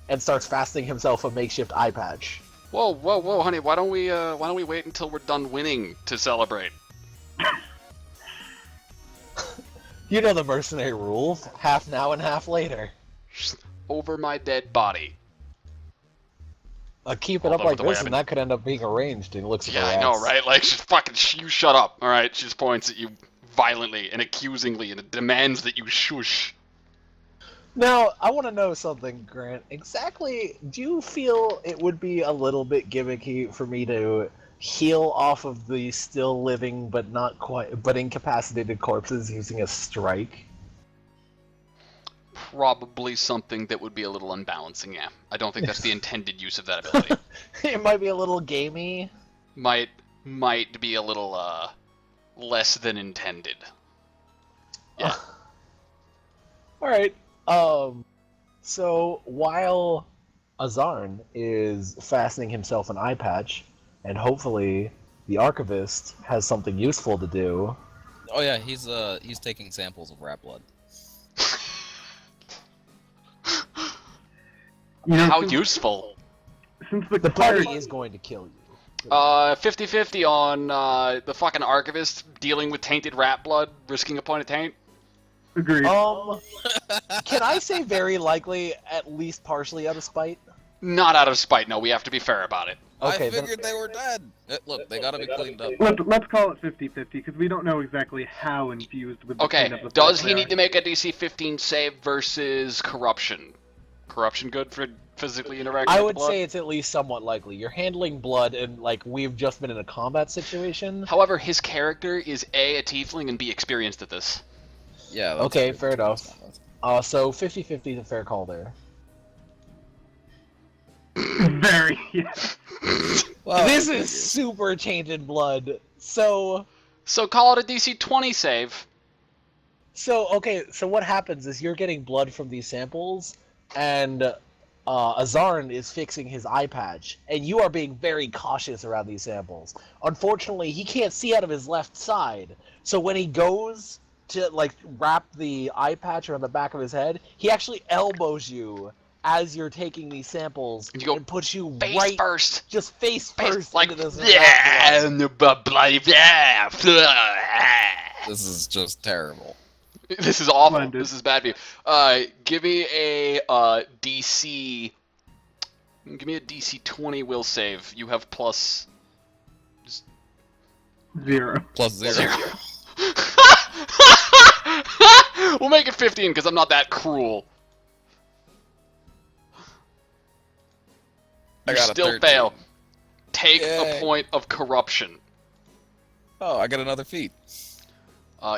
and starts fastening himself a makeshift eye patch. Whoa, honey! Why don't we wait until we're done winning to celebrate? You know the mercenary rule: half now and half later. Over my dead body. Keep it Hold up on, like with the way this, I've and been- that could end up being arranged. And he looks at the Yeah, I rats. know, right? Like, you shut up, all right? She just points at you violently and accusingly, and it demands that you shush. Now, I want to know something, Grant. Exactly, do you feel it would be a little bit gimmicky for me to heal off of the still living but not quite, but incapacitated corpses using a strike? Probably something that would be a little unbalancing, yeah. I don't think that's the intended use of that ability. It might be a little gamey. Might be a little, less than intended. Yeah. Alright, so while Azarn is fastening himself an eye patch, and hopefully the Archivist has something useful to do, Oh yeah, he's taking samples of rat blood. You know, How since, useful. since the The cleric buddy is going to kill you. 50-50 on the fucking archivist dealing with tainted rat blood, risking a point of taint. agreed. Can I say very likely, at least partially out of spite? Not out of spite, no, we have to be fair about it. Okay, I then- figured they were dead. Look, they gotta be cleaned up. Let's call it 50-50 because we don't know exactly how infused with the Okay, cleanup of does they he are. need to make a DC 15 save versus corruption? Corruption good for physically interacting I with would the blood? say it's at least somewhat likely. You're handling blood, and like we've just been in a combat situation. However, his character is A, a tiefling, and B, experienced at this. Yeah. That's Okay, good. fair enough. So 50-50 is a fair call there. Very, yeah. Well, This I is figured. super tainted blood. So Call it a DC 20 save. okay, so what happens is you're getting blood from these samples, and Azarn is fixing his eye patch, and you are being very cautious around these samples. Unfortunately, he can't see out of his left side, so when he goes to like wrap the eye patch around the back of his head, he actually elbows you as you're taking these samples And you go, and puts you Face right, first. just face Face, first like, into this. yeah, and the bloody, yeah. This is just terrible. This is awful. Splendid. This is bad for you. Give me a DC. Give me a DC 20 will save. You have plus 0. Plus 0. 0. We'll make it 15 because I'm not that cruel. I You got a still 13. fail. Take Yay. a point of corruption. Oh, I got another feat.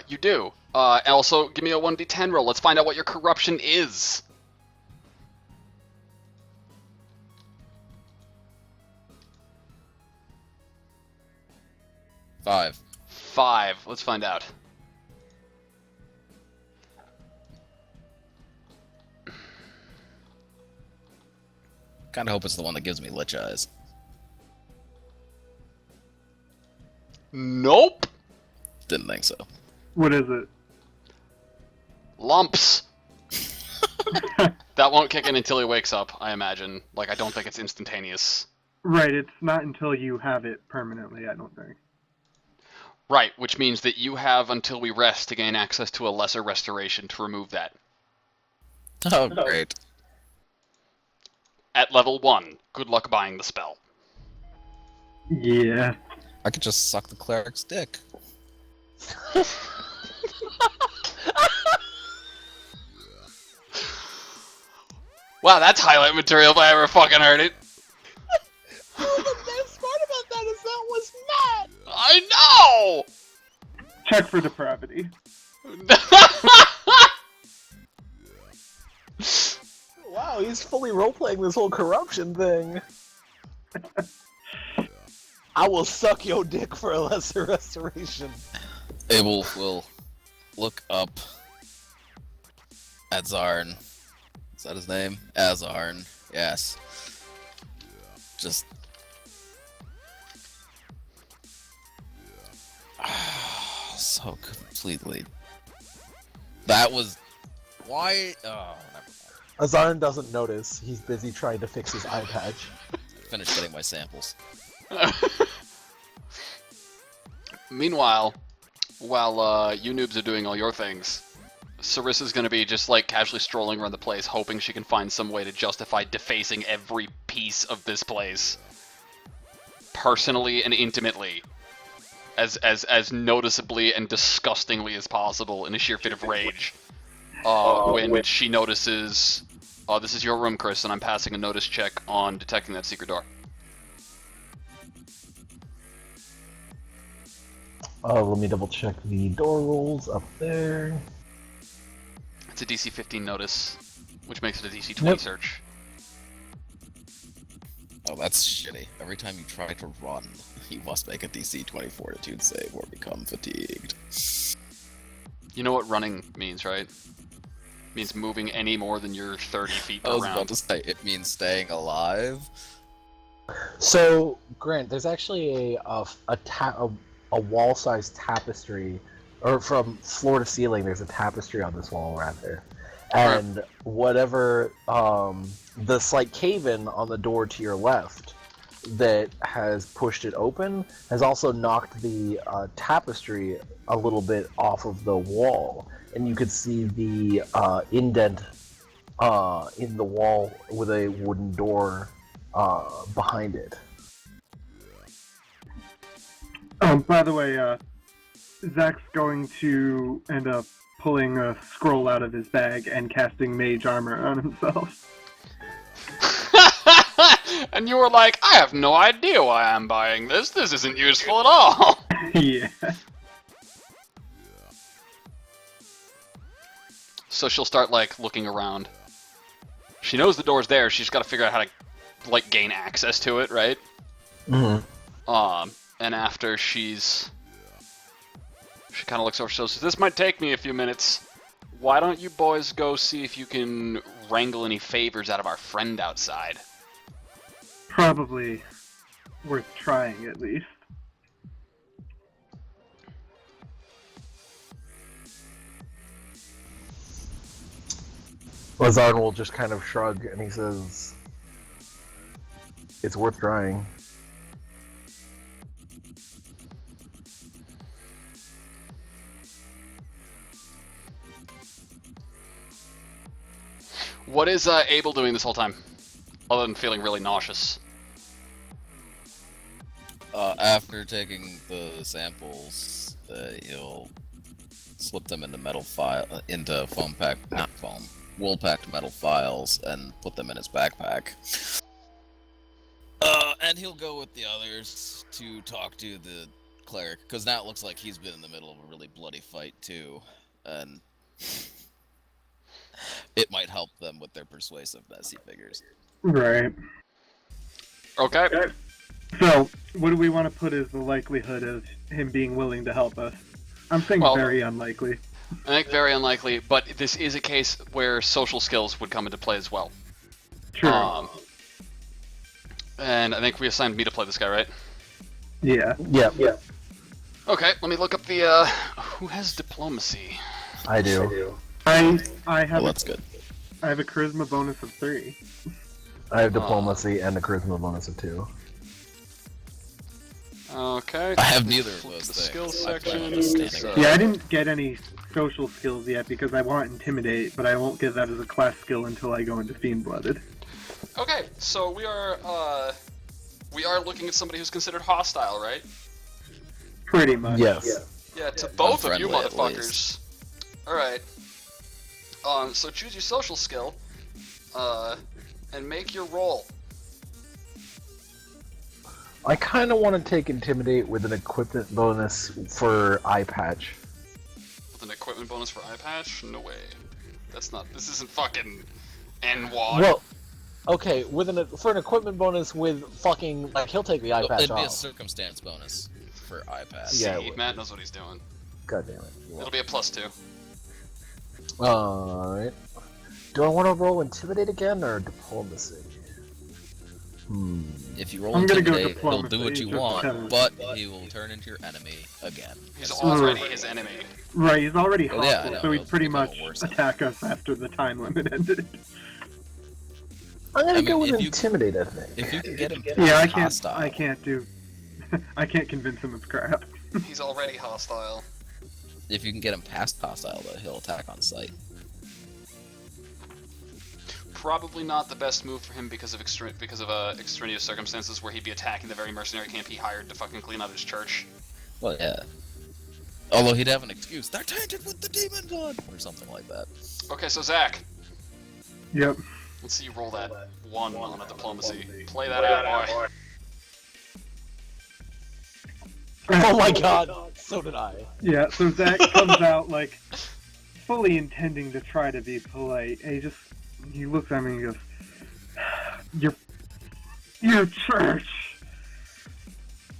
You do. Also, give me a 1d10 roll. Let's find out what your corruption is. Five. 5. Let's find out. Kinda hope it's the one that gives me lich eyes. Nope. Didn't think so. What is it? Lumps. That won't kick in until he wakes up, I imagine. Like, I don't think it's instantaneous. Right, it's not until you have it permanently, I don't think. Right, which means that you have until we rest to gain access to a lesser restoration to remove that. Oh, great. At level 1, good luck buying the spell. Yeah. I could just suck the cleric's dick. Wow, that's highlight material if I ever fucking heard it. The best part about that is that was Matt. I Check for depravity. know! Wow, he's fully role-playing this whole corruption thing. I will suck your dick for a lesser restoration. Abel will look up at Zarn. Is that his name? Azarn. Yes. Just. So completely. That was. Why? Oh, never mind. Azarn doesn't notice. He's busy trying to fix his eye patch. Finished getting my samples. Meanwhile, while you noobs are doing all your things, Sarissa's gonna be just like casually strolling around the place, hoping she can find some way to justify defacing every piece of this place, personally and intimately, as noticeably and disgustingly as possible, in a sheer fit of rage. When she notices, this is your room, Chris, and I'm passing a notice check on detecting that secret door. Let me double check the door rolls up there. It's a DC 15 notice, which makes it a DC 20 Nope. search. Oh, that's shitty. Every time you try to run, you must make a DC 20 fortitude save or become fatigued. You know what running means, right? It means moving any more than your 30 feet I per was about round. to say, it means staying alive. So, Grant, there's actually a wall-sized tapestry or from floor to ceiling, there's a tapestry on this wall rather, and whatever the slight cave-in on the door to your left that has pushed it open has also knocked the tapestry a little bit off of the wall, and you could see the indent in the wall with a wooden door behind it. By the way, Zach's going to end up pulling a scroll out of his bag and casting mage armor on himself. And you were like, I have no idea why I'm buying this. This isn't useful at all. Yeah. So she'll start, like, looking around. She knows the door's there. She's got to figure out how to, like, gain access to it, right? Mm-hmm. And after she kind of looks over, she says, this might take me a few minutes. Why don't you boys go see if you can wrangle any favors out of our friend outside? Probably worth trying, at least. Lazarn will just kind of shrug, and he says, it's worth trying. What is Abel doing this whole time? Other than feeling really nauseous. After taking the samples, he'll slip them into into foam pack, not foam, wool packed metal files, and put them in his backpack. And he'll go with the others to talk to the cleric, because now it looks like he's been in the middle of a really bloody fight too, and it might help them with their persuasiveness, he figures. Right. Okay. So, what do we want to put as the likelihood of him being willing to help us? I'm saying Well, very unlikely. I think very unlikely, but this is a case where social skills would come into play as well. Sure. And I think we assigned me to play this guy, right? Yeah. Yeah, Okay, let me look up the, who has diplomacy? I do. I have Well, that's good. I have a charisma bonus of 3. I have diplomacy and a charisma bonus of 2. Okay. I have neither of Flip those the things. skills I plan on section. just standing Yeah, I didn't get any social skills yet because I want Intimidate, but I won't get that as a class skill until I go into Fiend-Blooded. Okay, so we are looking at somebody who's considered hostile, right? Pretty much. Yes. Yeah, to both of you Unfriendly, at motherfuckers. Alright. So choose your social skill, and make your roll. I kind of want to take Intimidate with an equipment bonus for Eye Patch. With an equipment bonus for eye patch? No way. This isn't fucking NWAD. Well, okay, for an equipment bonus with fucking, like, he'll take the Eye Patch It'd be a off. circumstance bonus for iPad. See, yeah, it would. Matt knows what he's doing. God damn it. It'll be a +2. Alright. Do I want to roll Intimidate again, or Diplomacy? If you roll I'm gonna go Intimidate, he'll diplomacy, do what you just want, because- but he will turn into your enemy again. He's As already his enemy. Right, he's already Well, hostile, yeah, I know, so he'd it'll pretty become a much worse attack us after the time limit ended. I'm gonna I mean, go with if you- Intimidate, I think. If you can get him Yeah, I hostile, can't convince him of crap. He's already hostile. if you can get him past hostile, though, he'll attack on sight. Probably not the best move for him because of extraneous circumstances where he'd be attacking the very mercenary camp he hired to fucking clean out his church. Well, yeah. Although he'd have an excuse. They're tainted with the demon blood! Or something like that. Okay, so Zach, Yep. let's see you roll that 1 on a diplomacy. Play that out, boy. Oh my god, so did I. Yeah, so Zach comes out, like, fully intending to try to be polite, and he looks at me and he goes, Your church!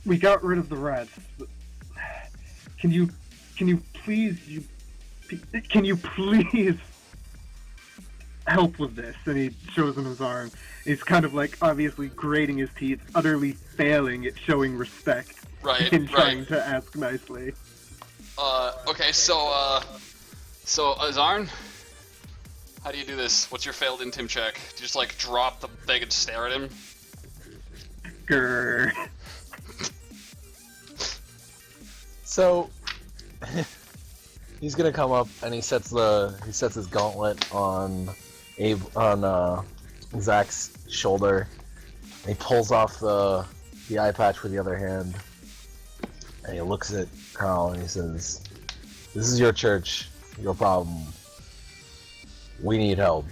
We got rid of the rats. Can you please help with this? And he shows him his arm. He's kind of like obviously grating his teeth, utterly failing at showing respect Right, in trying right. to ask nicely. Okay, so Azarn, how do you do this? What's your failed intim check? Do you just like drop the thing and stare at him? Grr. So he's gonna come up and he sets his gauntlet on Zach's shoulder. And he pulls off the eye patch with the other hand, and he looks at Carl and he says, "This is your church, your problem. We need help."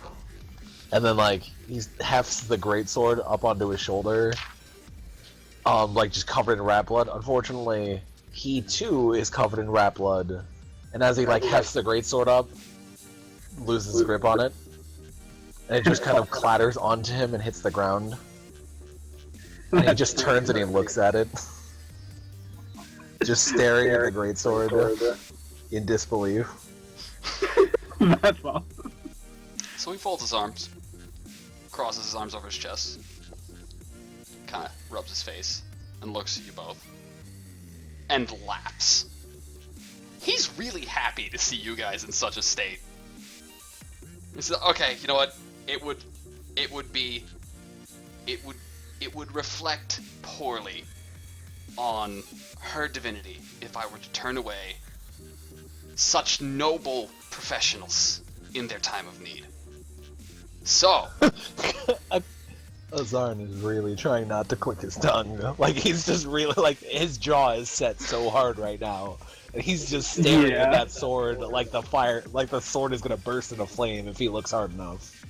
And then like he hefts the greatsword up onto his shoulder, like just covered in rat blood. Unfortunately, he too is covered in rat blood, and as he like hefts the greatsword up, loses his grip on it, and it just kind of clatters onto him and hits the ground. And he just turns and he looks at it, just staring at the greatsword in disbelief. That's awesome. So he folds his arms, crosses his arms over his chest, kind of rubs his face, and looks at you both, and laughs. He's really happy to see you guys in such a state. He says, "Okay, you know what? It would reflect poorly on her divinity if I were to turn away such noble professionals in their time of need. So, Azarn is really trying not to click his tongue. Like he's just really like his jaw is set so hard right now. And he's just staring at that sword like the sword is gonna burst into flame if he looks hard enough.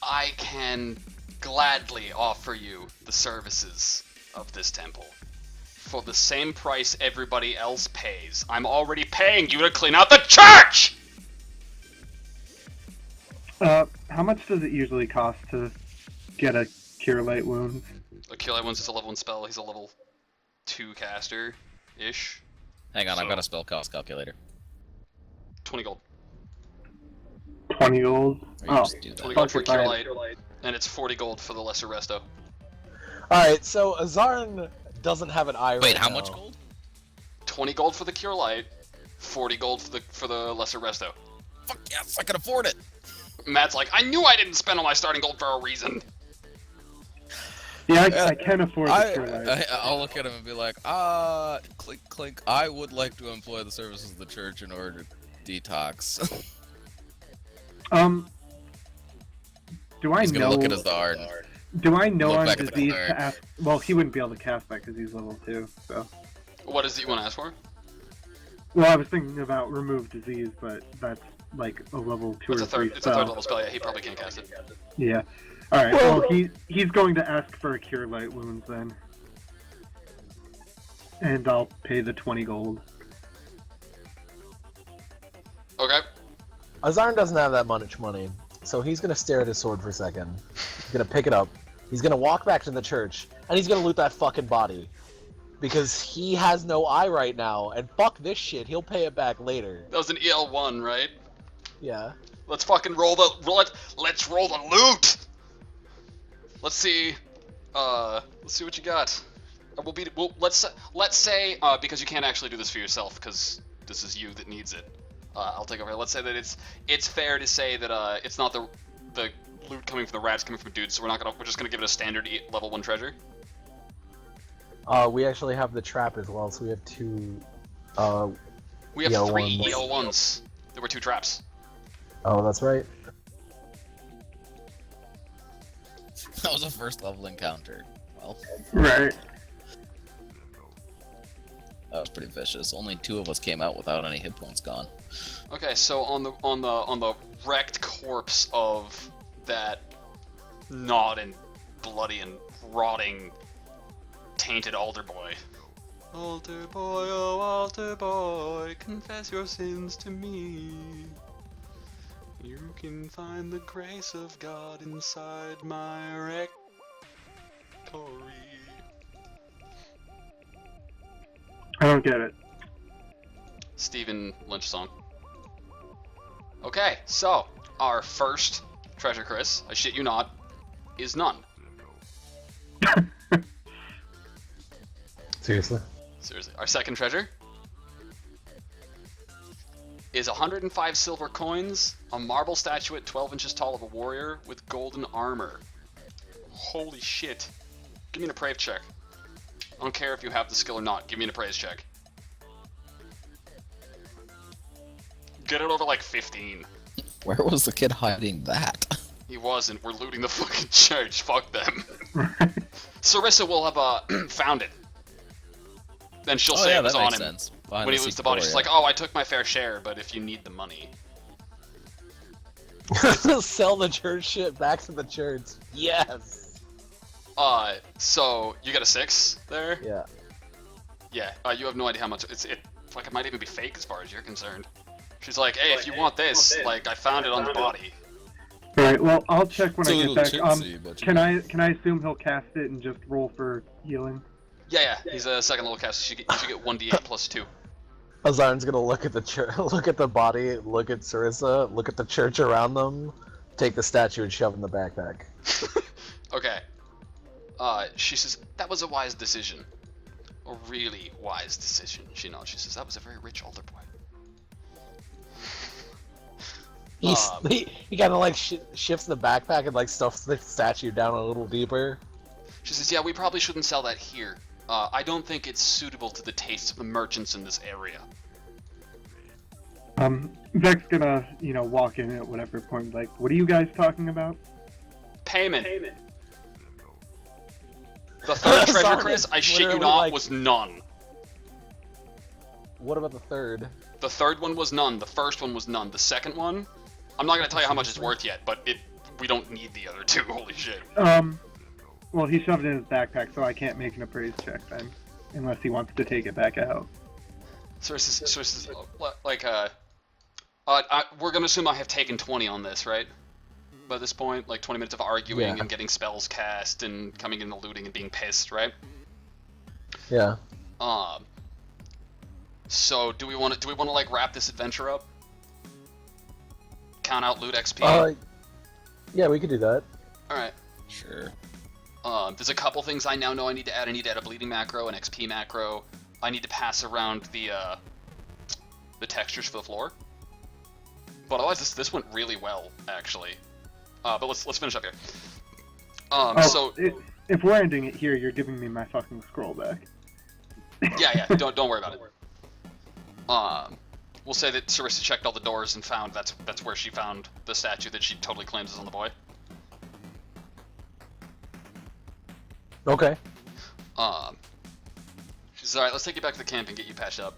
I can gladly offer you the services of this temple for the same price everybody else pays. I'm already paying you to clean out the church! How much does it usually cost to get a Cure Light Wounds? A Cure Light Wounds is a level 1 spell. He's a level 2 caster-ish. Hang on, So- I've got a spell cost calculator. 20 gold. 20 gold? Or you Oh, just do 20 that. gold for Okay, Cure fine. Light, and it's 40 gold for the Lesser Resto. Alright, so Azarn doesn't have an eye right Wait, how now. much gold? 20 gold for the Cure Light, 40 gold for the Lesser Resto. Fuck yes, I can afford it! Matt's like, I knew I didn't spend all my starting gold for a reason. Yeah, I can afford the Cure Light. I'll look at him and be like, clink, clink, I would like to employ the services of the church in order to detox. Do I He's gonna know? look at his Zard. Do I know Look on back at the disease card. to ask? Well, he wouldn't be able to cast that because he's level 2. So, What is it you want to ask for? well, I was thinking about remove disease, but that's like a level 2 It's or a 3 third. It's a third spell. level spell. Yeah, he probably can't cast it. Yeah. All right. Well, he's going to ask for a Cure Light Wounds then, and I'll pay the 20 gold. Okay. Azarn doesn't have that much money, so he's gonna stare at his sword for a second. He's gonna pick it up. He's gonna walk back to the church, and he's gonna loot that fucking body. Because he has no eye right now, and fuck this shit, he'll pay it back later. That was an EL1, right? Yeah. Let's fucking roll the let's roll the loot. Let's see what you got. Let's say because you can't actually do this for yourself because this is you that needs it. I'll take over. Let's say that it's fair to say that it's not the loot coming from the rats coming from dudes, so we're just gonna give it a standard level 1 treasure. We actually have the trap as well, so we have 2, We have EL1s. 3 EL1s. There were 2 traps. oh, that's right. That was a first level encounter. Well, Right. that was pretty vicious. Only 2 of us came out without any hit points gone. Okay, so on the wrecked corpse of that gnawed and bloody and rotting tainted altar boy. Altar boy, oh altar boy, confess your sins to me. You can find the grace of God inside my rectory. I don't get it. Stephen Lynch song. Okay, so our first treasure, Chris, I shit you not, is none. Seriously? Seriously. Our second treasure is 105 silver coins, a marble statuette 12 inches tall of a warrior with golden armor. Holy shit. Give me an appraise check. I don't care if you have the skill or not. Give me an appraise check. Get it over like 15. Where was the kid hiding that? He wasn't. We're looting the fucking church. Fuck them. Right. Sarissa will have found it. Then she'll Oh say yeah, it was that on makes him. sense. Behind When he the loots the body, she's like, Sequoia. oh, I took my fair share, but if you need the money. Sell the church shit back to the church. Yes. So you got a 6 there? Yeah. Yeah, you have no idea how much it like it might even be fake as far as you're concerned. She's like, hey, if you want this, like I found it on the body. Alright, well, I'll check when It's a I get little back. chintzy, but Can I assume he'll cast it and just roll for healing? Yeah, he's a second level cast. You should get 1d8 plus 2. Azarn's gonna look at the look at the body, look at Sarissa, look at the church around them, take the statue and shove it in the backpack. Okay. She says, that was a wise decision. A really wise decision. She nods. She says, that was a very rich altar boy. He kind of like shifts the backpack and like stuffs the statue down a little deeper. She says, yeah, we probably shouldn't sell that here. I don't think it's suitable to the tastes of the merchants in this area. Vec's gonna, walk in at whatever point, like, what are you guys talking about? Payment. The third treasure, Sorry, Chris, I shit you literally, not, like- was none. What about the third? The third one was none. The first one was none. The second one, I'm not gonna tell you how much it's worth yet, but we don't need the other two. Holy shit. Well, he shoved it in his backpack, so I can't make an appraise check then, unless he wants to take it back out. So this is like we're gonna assume I have taken 20 on this, right? By this point, like 20 minutes of arguing Yeah. and getting spells cast and coming in the looting and being pissed, right? Yeah. So do we want to like wrap this adventure up? Count out loot XP. Yeah, we could do that. All right. Sure. There's a couple things I now know I need to add. I need to add a bleeding macro, an XP macro. I need to pass around the textures for the floor. But otherwise, this went really well, actually. But let's finish up here. So If we're ending it here, you're giving me my fucking scroll back. yeah, don't worry about it. We'll say that Sarissa checked all the doors and found that's where she found the statue that she totally claims is on the boy. Okay. She says, all right, let's take you back to the camp and get you patched up.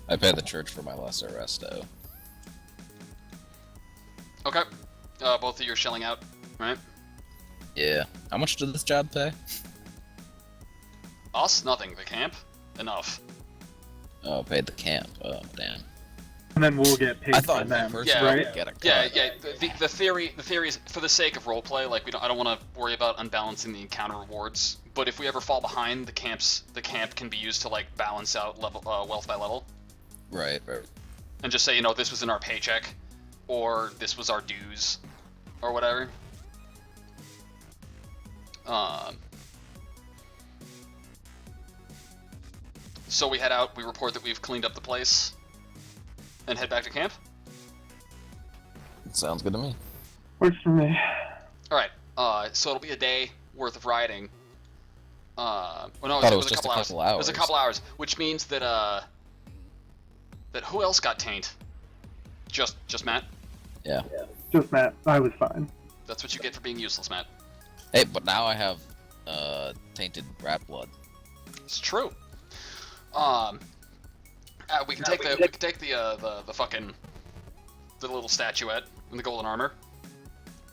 I pay the church for my lesser resto. Okay. Both of you are shelling out, right? Yeah. How much did this job pay? Us? Nothing. The camp? Enough. Oh, paid the camp. Oh, damn. And then we'll get paid I by thought them, one person Yeah, would right? get a cut. Yeah. The theory is for the sake of roleplay. Like I don't want to worry about unbalancing the encounter rewards. But if we ever fall behind, the camp can be used to like balance out level wealth by level, Right. and just say this was in our paycheck, or this was our dues, or whatever. So we head out. We report that we've cleaned up the place, and head back to camp. Sounds good to me. Works for me. All right. So it'll be a day worth of riding. Well, no, Thought it it was was a just couple a hours. couple It was a hours. couple hours, which means that who else got taint? Just Matt. Yeah. Just Matt, I was fine. That's what you get for being useless, Matt. Hey, but now I have tainted rat blood. It's true. We can take the fucking the little statuette in the golden armor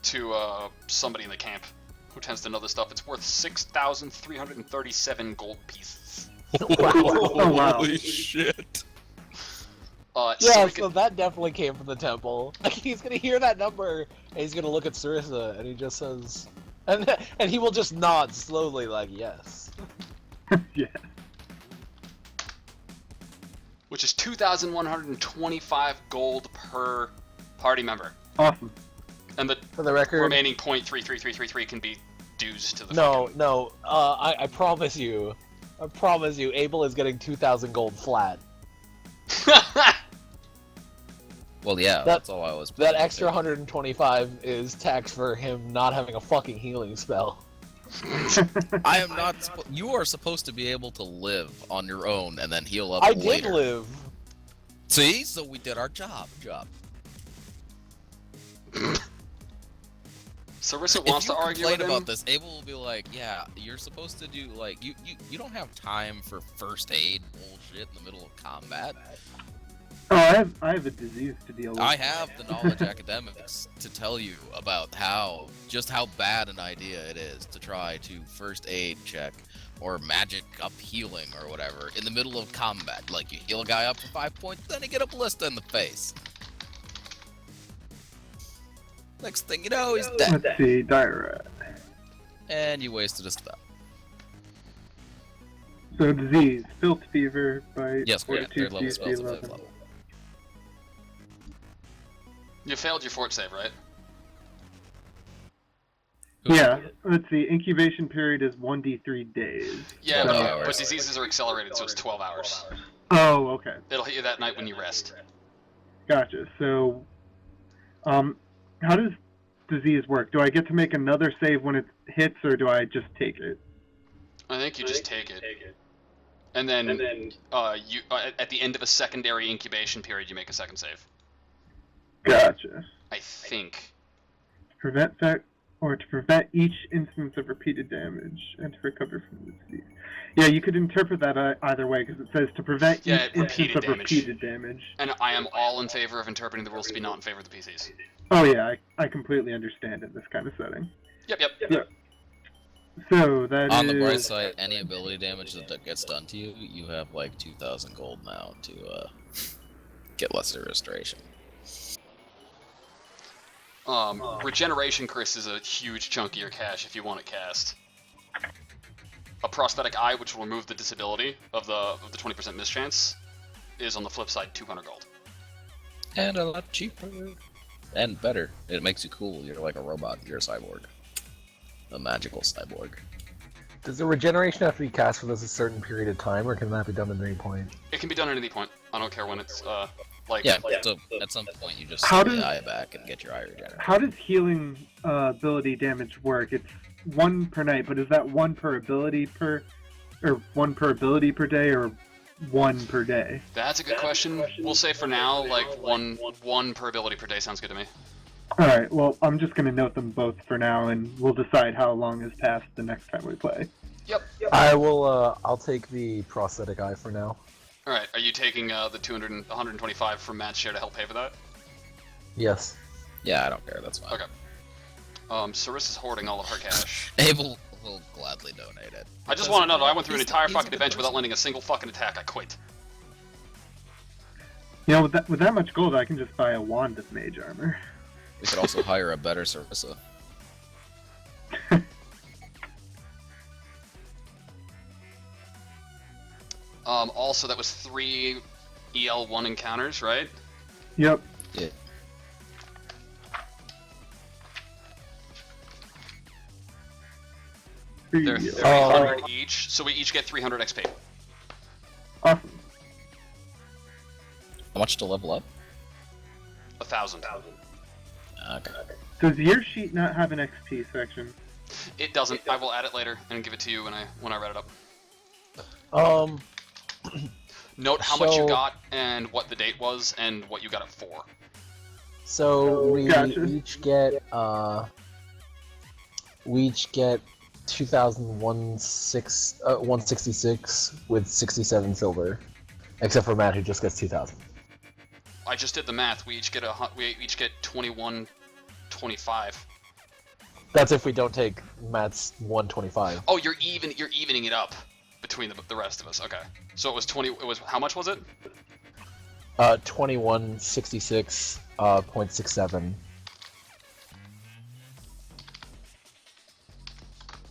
to somebody in the camp who tends to know this stuff. It's worth 6,337 gold pieces. Oh, wow. Holy shit. Yeah, we so that definitely came from the temple. Like, he's gonna hear that number, and he's gonna look at Sarissa, and he just says, and he will just nod slowly, like yes. Yeah. which is 2,125 gold per party member, Awesome. and the For the record, remaining 0.33333 can be dues to the no, fucking... I promise you, Abel is getting 2,000 gold flat. Well, yeah, That- that's all I was. That planning to extra do. 125 is tax for him not having a fucking healing spell. I am not. You are supposed to be able to live on your own and then heal up I later. did live. See, so we did our job. Sarissa If wants you to argue with complain him. about this, Abel will be like, "Yeah, you're supposed to do like you don't have time for first aid bullshit in the middle of combat." Oh, I have a disease to deal with. I have the knowledge academics to tell you about how bad an idea it is to try to first aid check or magic up healing or whatever in the middle of combat. Like you heal a guy up for 5 points, then you get a ballista in the face. Next thing you know, he's dead, Let's see, Dairat. and you wasted a spell. So disease, filth fever, bite, Yes, correct. fortitude, Third level CSP spells at 11. fifth level. You failed your fort save, right? Yeah, let's see, incubation period is 1d3 days. Yeah, 12 but, hours. but diseases are accelerated, so it's 12 hours. Oh, okay. It'll hit you that night when you rest. Gotcha. So, how does disease work? Do I get to make another save when it hits, or do I just take it? I think you just take it. And then, you at the end of a secondary incubation period, you make a second save. Gotcha. I think. To prevent each instance of repeated damage and to recover from the disease. Yeah, you could interpret that either way, because it says to prevent each instance repeated of damage. repeated damage. And I am all in favor of interpreting the rules to be not in favor of the PCs. Oh yeah, I completely understand in this kind of setting. Yep. So that On the bright is- side, any ability damage that gets done to you, you have like 2,000 gold now to get lesser restoration. Regeneration, Chris, is a huge chunk of your cash if you want it cast. A prosthetic eye, which will remove the disability of the 20% mischance, is on the flip side 200 gold. And a lot cheaper. And better. It makes you cool. You're like a robot. You're a cyborg. A magical cyborg. Does the regeneration have to be cast for this a certain period of time, or can that be done at any point? It can be done at any point. I don't care when it's like. Yeah, so at some point you just How send does- the eye back and get your eye regenerated. How does healing ability damage work? It's 1 per night, but is that 1 per ability per day, or 1 per day? That's a good question. We'll say for now, like one per ability per day sounds good to me. Alright, well, I'm just going to note them both for now, and we'll decide how long has passed the next time we play. I will. I'll take the prosthetic eye for now. All right, are you taking the 125 from Matt's share to help pay for that? Yes. Yeah, I don't care. That's fine. Okay. Sarissa's hoarding all of her cash. Abel will gladly donate it. I just want to know that I went through an He's- entire he's a fucking good adventure without person. landing a single fucking attack. I quit. You know, with that much gold, I can just buy a wand of mage armor. We could also hire a better Sarissa. Also, that was 3 EL1 encounters, right? Yep. Yeah. They're Yeah. 300 each, so we each get 300 XP. Awesome. How much to level up? 1,000. Okay. Does your sheet not have an XP section? It doesn't. I will add it later and give it to you when I read it up. Note how much you So- got and what the date was and what you got it for. So we Gotcha. each get 166 with 67 silver, except for Matt who just gets 2,000. I just did the math. We each get 2125. That's if we don't take Matt's 125. Oh, you're evening it up between the rest of us. Okay. So it was 20. It was how much was it? 2166.67.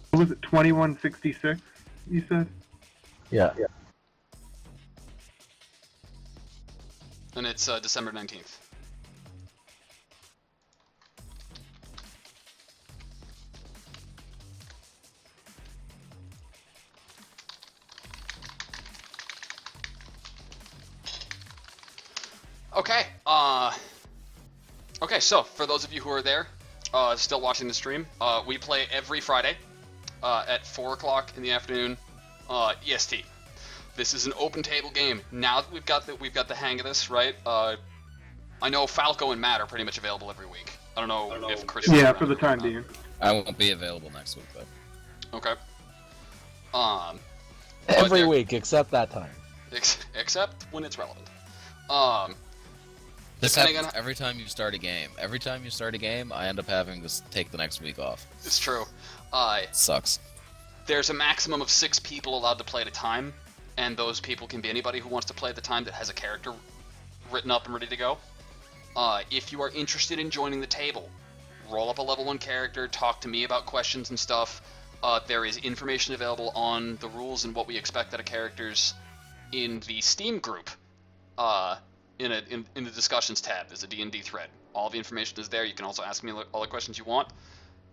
What was it, 2166, you said? Yeah. And it's December 19th. Okay. Okay, so for those of you who are there, still watching the stream, we play every Friday at 4 o'clock in the afternoon, EST. This is an open table game. Now that we've got the hang of this, right? I know Falco and Matt are pretty much available every week. I don't know if Chris. Is Yeah, around for the or time not. being. I won't be available next week though. Okay. But Every there- week except that time. except when it's relevant. This Depending happens on- every time you start a game. Every time you start a game, I end up having to take the next week off. It's true. It sucks. There's a maximum of 6 people allowed to play at a time, and those people can be anybody who wants to play at the time that has a character written up and ready to go. If you are interested in joining the table, roll up a level 1 character, talk to me about questions and stuff. There is information available on the rules and what we expect out of characters in the Steam group. In the discussions tab, there's a D&D thread. All the information is there. You can also ask me all the questions you want.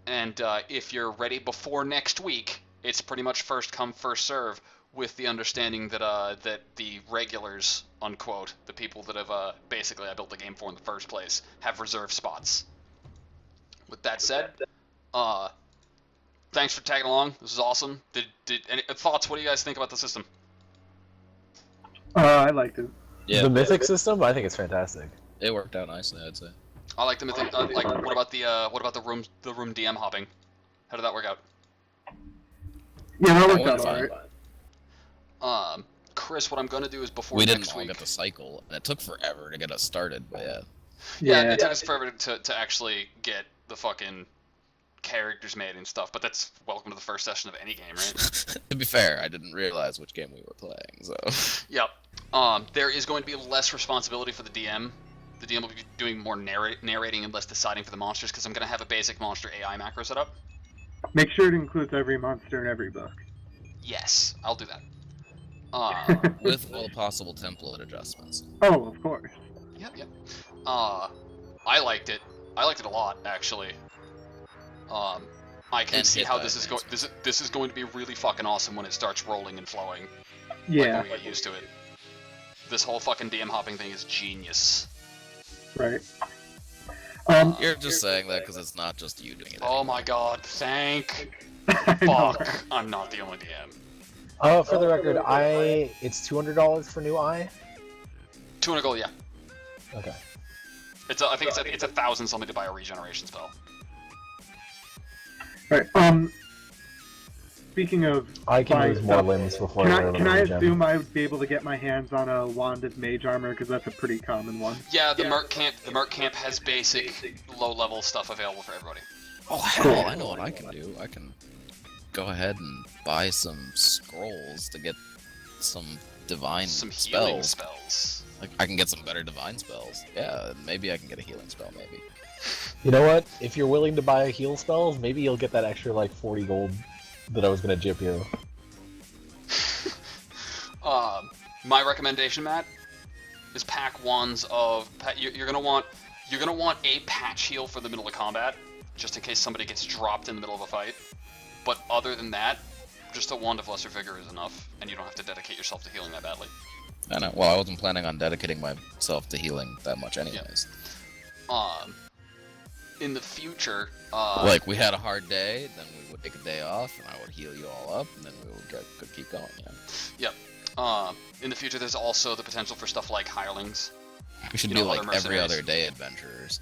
And if you're ready before next week, it's pretty much first come, first serve, with the understanding that that the regulars, unquote, the people that have basically I built the game for in the first place, have reserved spots. With that said, thanks for tagging along. This is awesome. Did any thoughts? What do you guys think about the system? I liked it. Yeah, The Mythic system, I think it's fantastic. it worked out nicely, I'd say. I like the mythic. Like, what about the room DM hopping? How did that work out? Yeah, that That worked went out fine. alright. Chris, what I'm gonna do is before We next didn't all week. get the cycle, and it took forever to get us started, but yeah. Yeah, it took us forever to actually get the fucking characters made and stuff, but that's welcome to the first session of any game, right? To be fair, I didn't realize which game we were playing, so... Yep. There is going to be less responsibility for the DM. The DM will be doing more narrating and less deciding for the monsters, because I'm going to have a basic monster AI macro set up. Make sure it includes every monster in every book. Yes, I'll do that. With all possible template adjustments. Oh, of course. Yep. I liked it. I liked it a lot, actually. I can And see hit how die this is mix. going. This is going to be really fucking awesome when it starts rolling and flowing. Like Yeah, when we get used to it. This whole fucking DM hopping thing is genius. right. You're just saying that because it's not just you doing it. Oh my god, thank I know, fuck. right? I'm not the only DM. For the record, it's $200 for new eye. 200 gold, yeah. Okay. I think it's 1,000 something to buy a regeneration spell. Right. Speaking of, I can buying lose more stuff, limbs before can I I run can out I of gem. assume I would be able to get my hands on a wand of mage armor because that's a pretty common one. Yeah, the Merc camp has basic low level stuff available for everybody. Oh hell, I know what I can do. I can go ahead and buy some scrolls to get some divine Some healing spells. spells. Like, I can get some better divine spells. Yeah, maybe I can get a healing spell, maybe. You know what? If you're willing to buy heal spells, maybe you'll get that extra like 40 gold that I was gonna jip you. My recommendation, Matt, is pack wands of. You're gonna want a patch heal for the middle of combat, just in case somebody gets dropped in the middle of a fight. But other than that, just a wand of lesser vigor is enough, and you don't have to dedicate yourself to healing that badly. I know. Well, I wasn't planning on dedicating myself to healing that much anyways. In the future, Like, we had a hard day, then we would take a day off, and I would heal you all up, and then we would could keep going, yeah. in the future, there's also the potential for stuff like hirelings. We should You do, know, like, other every mercenaries. other day adventurers.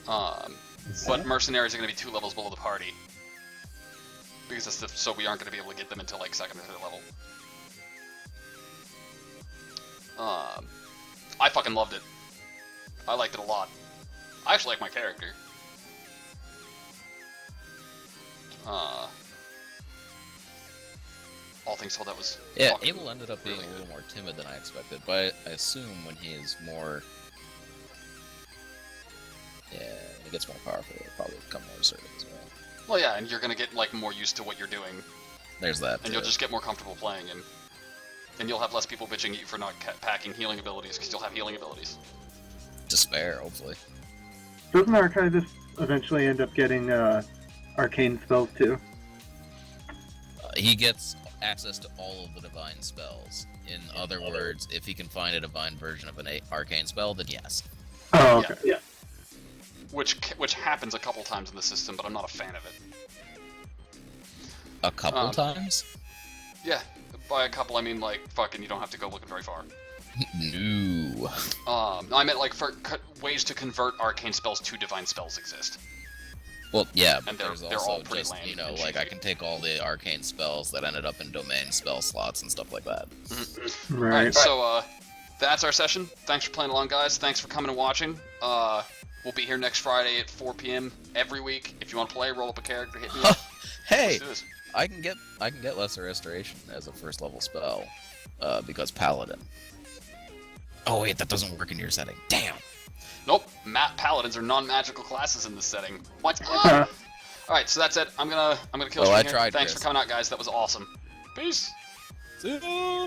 But mercenaries are going to be 2 levels below the party. Because so we aren't going to be able to get them until like 2nd or 3rd level. I fucking loved it. I liked it a lot. I actually like my character. All things told, that was Yeah, fucking Abel ended up being really a little good. more timid than I expected, but I assume when he is more... Yeah, when he gets more powerful, he'll probably become more assertive as well. Well, yeah, and you're gonna get like more used to what you're doing, There's that, and you'll too. just get more comfortable playing him. And you'll have less people bitching at you for not packing healing abilities, because you'll have healing abilities. Despair, hopefully. Doesn't Archivist eventually end up getting arcane spells too? He gets access to all of the divine spells. In other words, if he can find a divine version of an arcane spell, then yes. Oh, okay. Yeah. which happens a couple times in the system, but I'm not a fan of it. A couple times? Yeah, by a couple I mean like fucking you don't have to go looking very far. No. I meant like for ways to convert arcane spells to divine spells exist. Well, yeah, And but they're there's all also pretty just, lame you know, and like I cheesy. can take all the arcane spells that ended up in domain spell slots and stuff like that. Right. Alright, so that's our session. Thanks for playing along, guys. Thanks for coming and watching. We'll be here next Friday at 4 p.m. every week. If you want to play, roll up a character, hit me up. Hey, Let's do this. I can get Lesser Restoration as a first level spell, because Paladin. Oh wait, that doesn't work in your setting. Damn. Nope, paladins are non-magical classes in this setting. What? All right, so that's it. I'm gonna kill Well, you I here. tried, Thanks Chris. for coming out, guys. That was awesome. Peace. See ya.